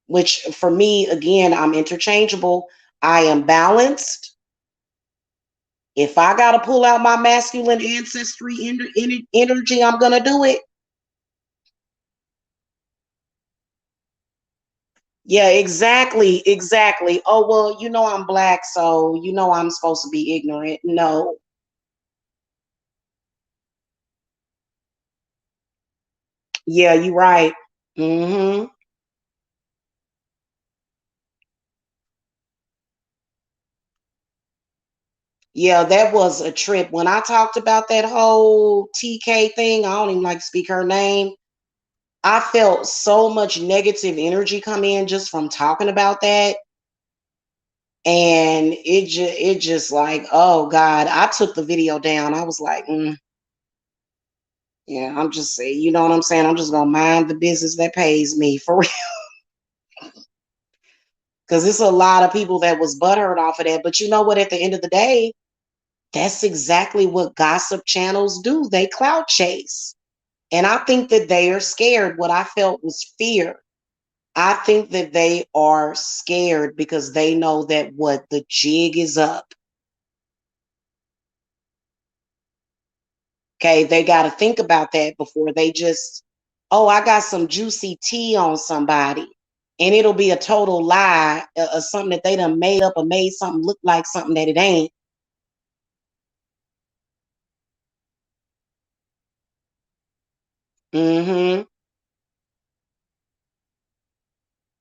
which for me, again, I'm interchangeable. I am balanced. If I got to pull out my masculine ancestry energy, I'm going to do it. Yeah, exactly. Exactly. Oh, well, I'm black, so I'm supposed to be ignorant. No. Yeah, you're right. Hmm. Yeah, that was a trip. When I talked about that whole TK thing, I don't even like to speak her name. I felt so much negative energy come in just from talking about that. And it just like, oh God, I took the video down. I was like, yeah, I'm just saying, you know what I'm saying? I'm just gonna mind the business that pays me for real. Because it's a lot of people that was butthurt off of that. But you know what? At the end of the day, that's exactly what gossip channels do. They clout chase. And I think that they are scared. What I felt was fear. I think that they are scared because they know that what the jig is up. Okay, they got to think about that before they just, oh, I got some juicy tea on somebody. And it'll be a total lie, something that they done made up or made something look like something that it ain't. Hmm.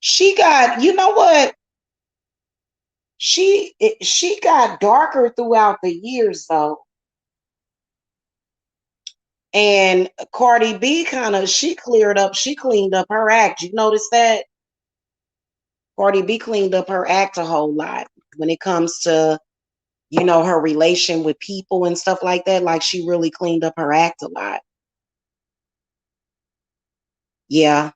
She got, you know what? She got darker throughout the years though. And Cardi B kind of she cleaned up her act. You notice that? Cardi B cleaned up her act a whole lot when it comes to, her relation with people and stuff like that. Like she really cleaned up her act a lot. Yeah.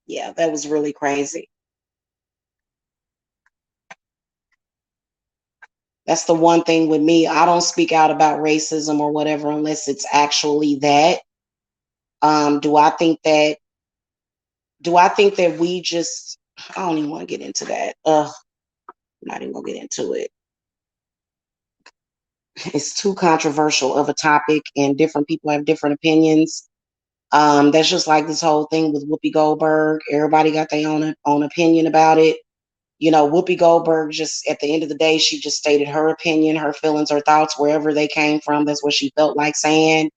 Yeah, that was really crazy. That's the one thing with me. I don't speak out about racism or whatever unless it's actually that. Um, do I think that do I think that we just I don't even want to get into that. I'm not even gonna get into it. It's too controversial of a topic and different people have different opinions. That's just like this whole thing with Whoopi Goldberg. Everybody got their own opinion about it. Whoopi Goldberg just at the end of the day, she just stated her opinion, her feelings, her thoughts, wherever they came from. That's what she felt like saying.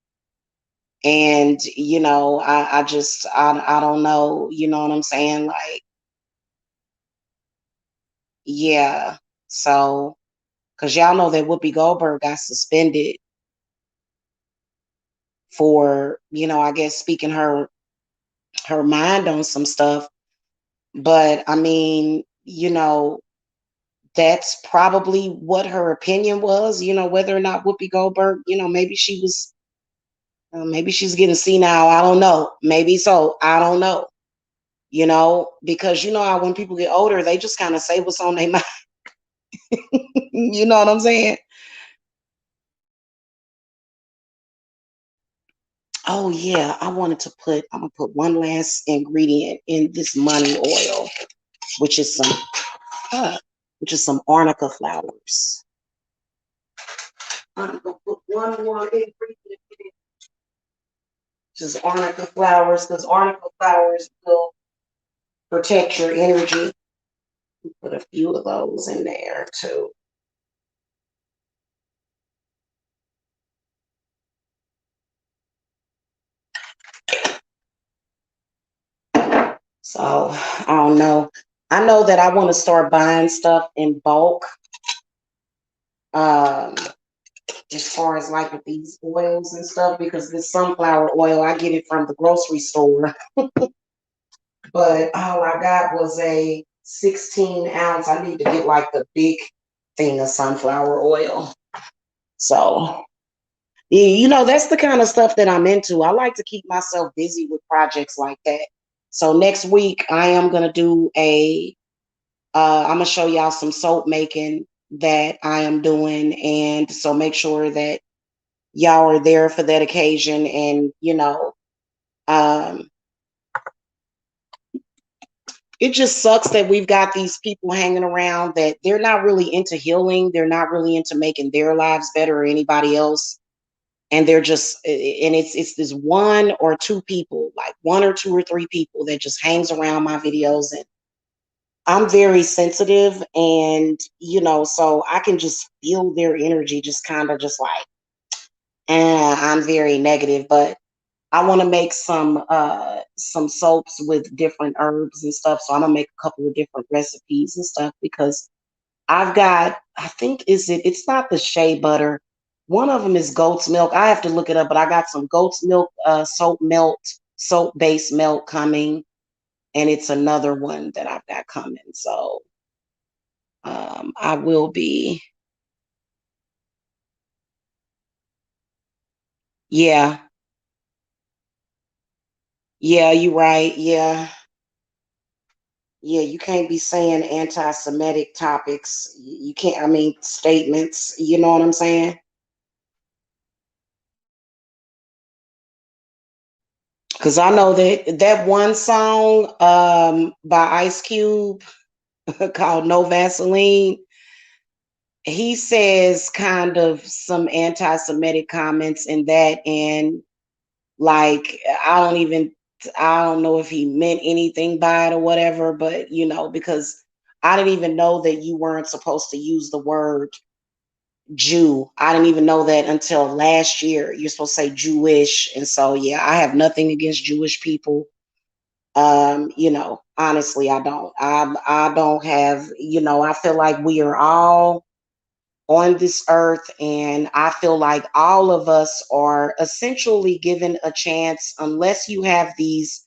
And, I don't know, you know what I'm saying? Like, yeah. So, because y'all know that Whoopi Goldberg got suspended for, I guess speaking her mind on some stuff. But I mean, that's probably what her opinion was, whether or not Whoopi Goldberg, maybe she's getting senile. I don't know. Maybe so. I don't know. Because you know how when people get older, they just kind of say what's on their mind. You know what I'm saying? Oh yeah, I'm gonna put one last ingredient in this money oil, which is some uh, arnica flowers. I'm gonna put one more ingredient in it, which is arnica flowers, because arnica flowers will protect your energy. Put a few of those in there too. So I don't know. I know that I want to start buying stuff in bulk. Um, as far as like with these oils and stuff, because this sunflower oil, I get it from the grocery store. But all I got was a 16 ounce. I need to get like the big thing of sunflower oil. So, yeah, that's the kind of stuff that I'm into. I like to keep myself busy with projects like that. So next week I am gonna do I'm gonna show y'all some soap making that I am doing, and so make sure that y'all are there for that occasion. And um, it just sucks that we've got these people hanging around that they're not really into healing, they're not really into making their lives better or anybody else, and they're just and it's this one or two people, like one or two or three people that just hangs around my videos. And I'm very sensitive, and so I can just feel their energy just kind of just like, I'm very negative. But I want to make some soaps with different herbs and stuff. So I'm gonna make a couple of different recipes and stuff, because I think it's not the shea butter. One of them is goat's milk. I have to look it up, but I got some goat's milk soap based milk coming, and it's another one that I've got coming. So I will be Yeah. Yeah, you're right. Yeah. Yeah, you can't be saying anti-Semitic topics. You can't, I mean, statements. You know what I'm saying? Because I know that that one song by Ice Cube called No Vaseline, he says kind of some anti-Semitic comments in that. And like, I don't know if he meant anything by it or whatever, but because I didn't even know that you weren't supposed to use the word Jew. I didn't even know that until last year. You're supposed to say Jewish. And so, yeah, I have nothing against Jewish people. Honestly, I don't. I don't have, I feel like we are all on this earth, and I feel like all of us are essentially given a chance, unless you have these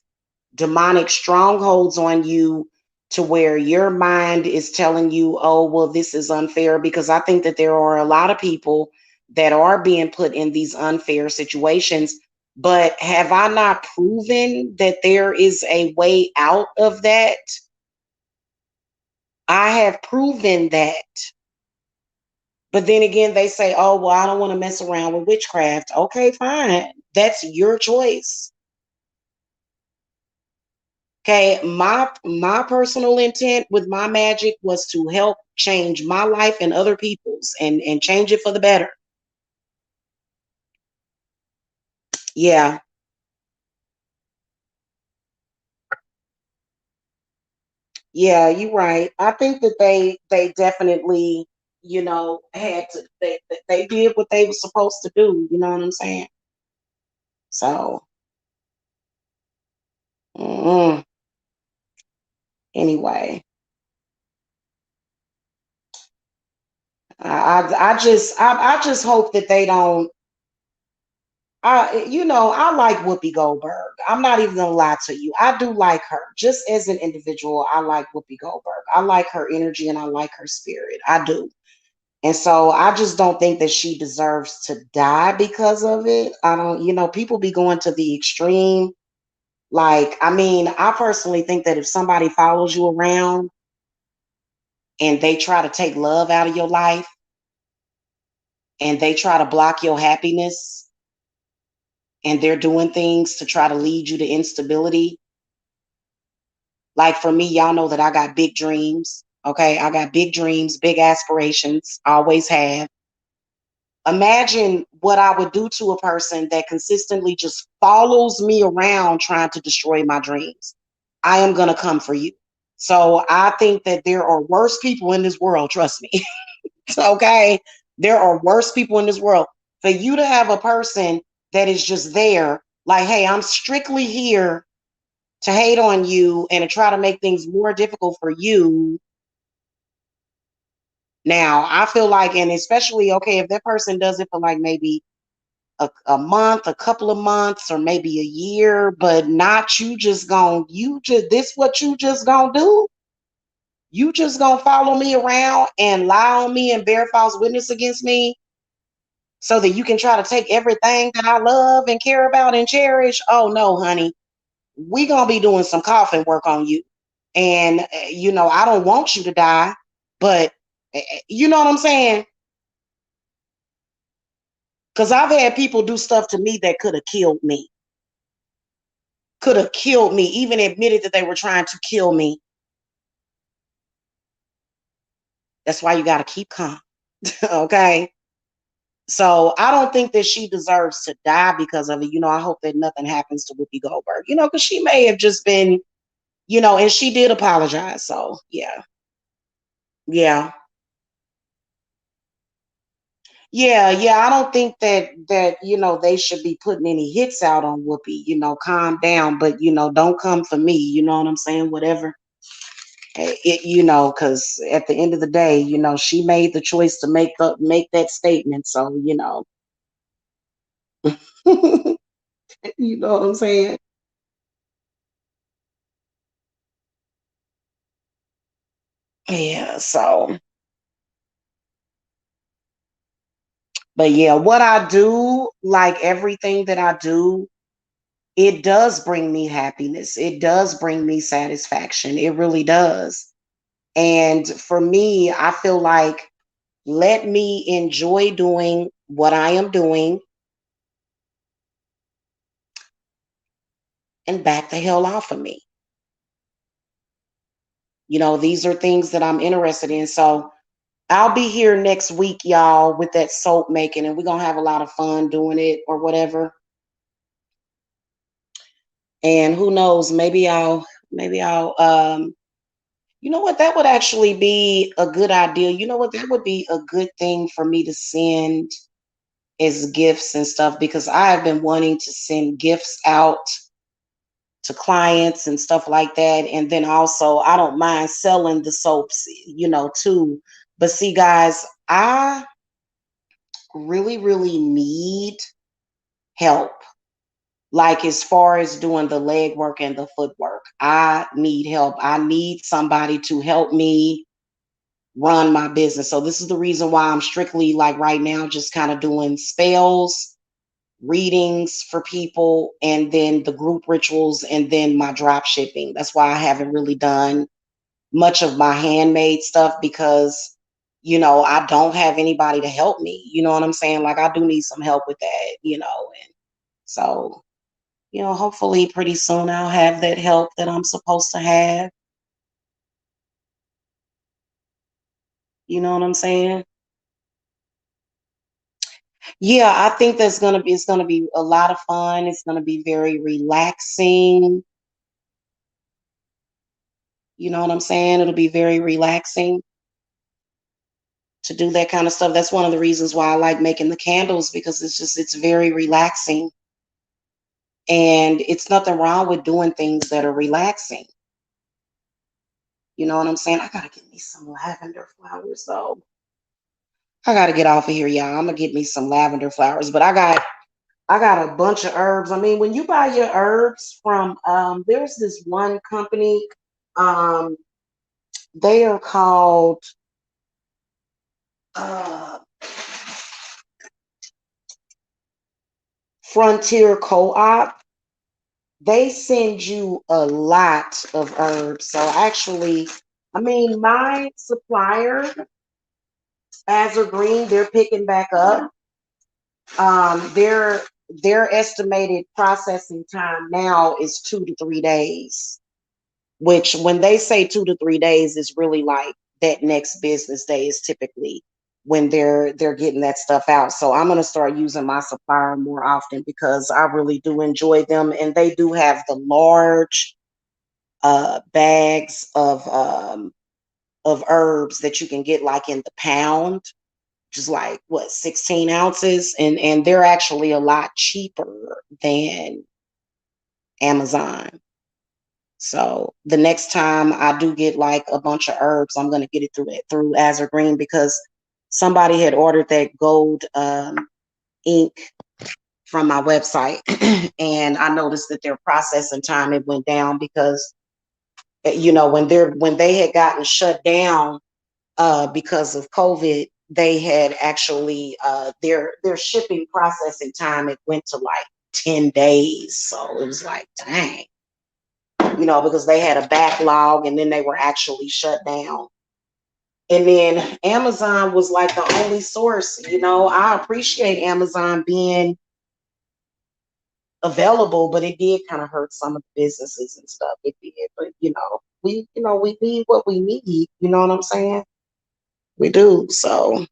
demonic strongholds on you to where your mind is telling you, oh, well, this is unfair. Because I think that there are a lot of people that are being put in these unfair situations. But have I not proven that there is a way out of that? I have proven that. But then again, they say, oh, well, I don't want to mess around with witchcraft. Okay, fine. That's your choice. Okay, my personal intent with my magic was to help change my life and other people's, and change it for the better. Yeah. Yeah, you're right. I think that they definitely, had to they did what they were supposed to do, you know what I'm saying? So, mm, anyway, I just hope that they don't. I like Whoopi Goldberg. I'm not even gonna lie to you. I do like her. Just as an individual, I like Whoopi Goldberg. I like her energy and I like her spirit. I do. And so I just don't think that she deserves to die because of it. I don't, people be going to the extreme. Like, I mean, I personally think that if somebody follows you around and they try to take love out of your life and they try to block your happiness and they're doing things to try to lead you to instability. Like for me, y'all know that I got big dreams. Okay. I got big dreams, big aspirations, always have. Imagine what I would do to a person that consistently just follows me around trying to destroy my dreams. I am going to come for you. So I think that there are worse people in this world. Trust me. Okay. There are worse people in this world. For you to have a person that is just there, like, hey, I'm strictly here to hate on you and to try to make things more difficult for you. Now, I feel like, and especially, okay, if that person does it for like maybe a month, a couple of months, or maybe a year, but not this what you just gonna do? You just gonna follow me around and lie on me and bear false witness against me so that you can try to take everything that I love and care about and cherish? Oh no, honey. We gonna be doing some coffin work on you. And I don't want you to die, but you know what I'm saying? Because I've had people do stuff to me that could have killed me. Could have killed me, even admitted that they were trying to kill me. That's why you got to keep calm. Okay. So I don't think that she deserves to die because of it. I hope that nothing happens to Whoopi Goldberg, because she may have just been, and she did apologize. So yeah. Yeah. Yeah, yeah, I don't think that they should be putting any hits out on Whoopi. Calm down, but don't come for me. You know what I'm saying? Whatever. Because at the end of the day, she made the choice to make that statement. So you know what I'm saying? Yeah. So, but yeah, what I do like everything that I do, it does bring me happiness. It does bring me satisfaction. It really does. And for me, I feel like let me enjoy doing what I am doing and back the hell off of me. These are things that I'm interested in. So I'll be here next week, y'all, with that soap making, and we're gonna have a lot of fun doing it or whatever. And who knows, maybe I'll you know what, that would actually be a good idea. You know what, that would be a good thing for me to send as gifts and stuff, because I have been wanting to send gifts out to clients and stuff like that. And then also, I don't mind selling the soaps, too. But see, guys, I really, really need help. Like, as far as doing the leg work and the footwork, I need help. I need somebody to help me run my business. So this is the reason why I'm strictly, like, right now, just kind of doing spells, readings for people, and then the group rituals, and then my drop shipping. That's why I haven't really done much of my handmade stuff, because I don't have anybody to help me. You know what I'm saying? Like, I do need some help with that. And so, hopefully pretty soon I'll have that help that I'm supposed to have. You know what I'm saying? Yeah, I think it's gonna be a lot of fun. It's gonna be very relaxing. You know what I'm saying? It'll be very relaxing to do that kind of stuff. That's one of the reasons why I like making the candles, because it's very relaxing. And it's nothing wrong with doing things that are relaxing. You know what I'm saying? I gotta get me some lavender flowers though. I gotta get off of here, y'all. I'm gonna get me some lavender flowers. But I got a bunch of herbs. I mean, when you buy your herbs from there's this one company, um, they are called uh Frontier Co-op. They send you a lot of herbs. So actually, I mean, my supplier, Azure Green, they're picking back up. Their estimated processing time now is 2 to 3 days. Which, when they say 2 to 3 days, is really like that next business day is typically when they're getting that stuff out. So I'm gonna start using my supplier more often, because I really do enjoy them, and they do have the large bags of herbs that you can get, like, in the pound, just like what, 16 ounces, and they're actually a lot cheaper than Amazon. So the next time I do get like a bunch of herbs, I'm gonna get it through Azure Green, because somebody had ordered that gold ink from my website, and I noticed that their processing time, it went down, because when they had gotten shut down because of COVID, they had actually their shipping processing time, it went to like 10 days. So it was like, dang, because they had a backlog, and then they were actually shut down. And then Amazon was like the only source. I appreciate Amazon being available, but it did kind of hurt some of the businesses and stuff. It did, but we need what we need. You know what I'm saying? We do. So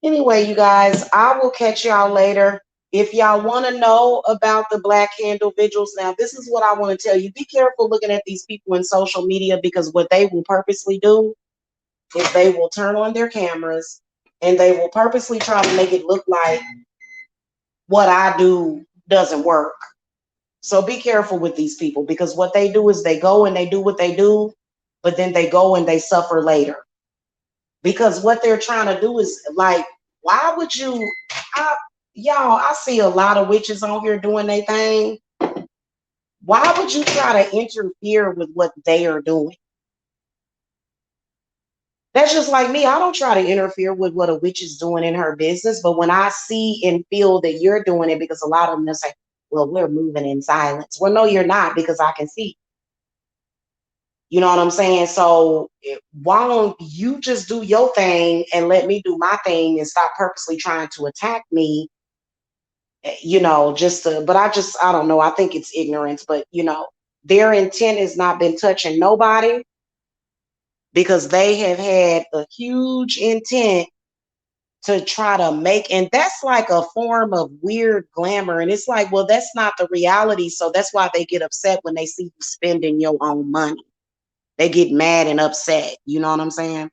anyway, you guys, I will catch y'all later. If y'all want to know about the Black Candle Vigils, now this is what I want to tell you. Be careful looking at these people in social media, because what they will purposely do is they will turn on their cameras and they will purposely try to make it look like what I do doesn't work. So be careful with these people, because what they do is they go and they do what they do, but then they go and they suffer later. Because what they're trying to do is, like, why would you, I, y'all, I see a lot of witches on here doing their thing. Why would you try to interfere with what they are doing? That's just like me. I don't try to interfere with what a witch is doing in her business. But when I see and feel that you're doing it, because a lot of them will say, well, we're moving in silence. Well, no, you're not, because I can see. You know what I'm saying? So why don't you just do your thing and let me do my thing and stop purposely trying to attack me, just to, but I don't know. I think it's ignorance, but their intent has not been touching nobody because they have had a huge intent to try to make, and that's like a form of weird glamour. And it's like, well, that's not the reality. So that's why they get upset when they see you spending your own money. They get mad and upset. You know what I'm saying?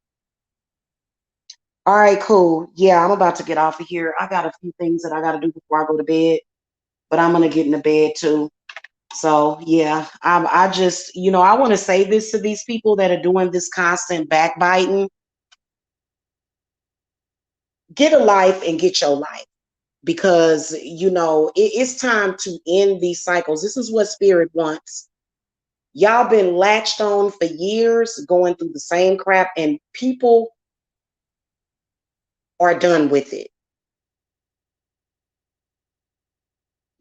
All right, cool. Yeah, I'm about to get off of here. I got a few things that I got to do before I go to bed, but I'm going to get into bed too. So yeah, I just, I want to say this to these people that are doing this constant backbiting. Get a life and get your life, because it's time to end these cycles. This is what spirit wants. Y'all been latched on for years, going through the same crap, and people are done with it.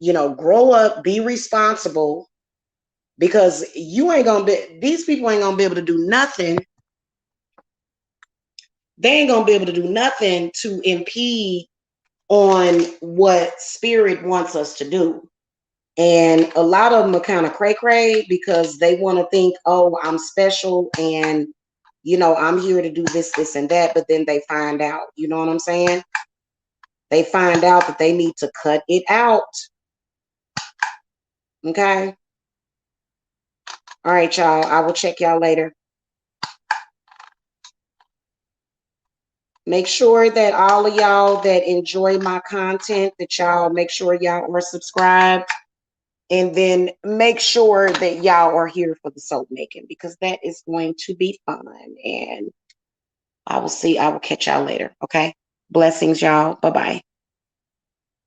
Grow up, be responsible, because these people ain't gonna be able to do nothing. They ain't gonna be able to do nothing to impede on what spirit wants us to do. And a lot of them are kind of cray-cray because they want to think, oh, I'm special and, I'm here to do this, this, and that. But then they find out, you know what I'm saying? They find out that they need to cut it out. Okay. All right, y'all. I will check y'all later. Make sure that all of y'all that enjoy my content, that y'all make sure y'all are subscribed. And then make sure that y'all are here for the soap making, because that is going to be fun. And I will catch y'all later. Okay. Blessings, y'all. Bye-bye.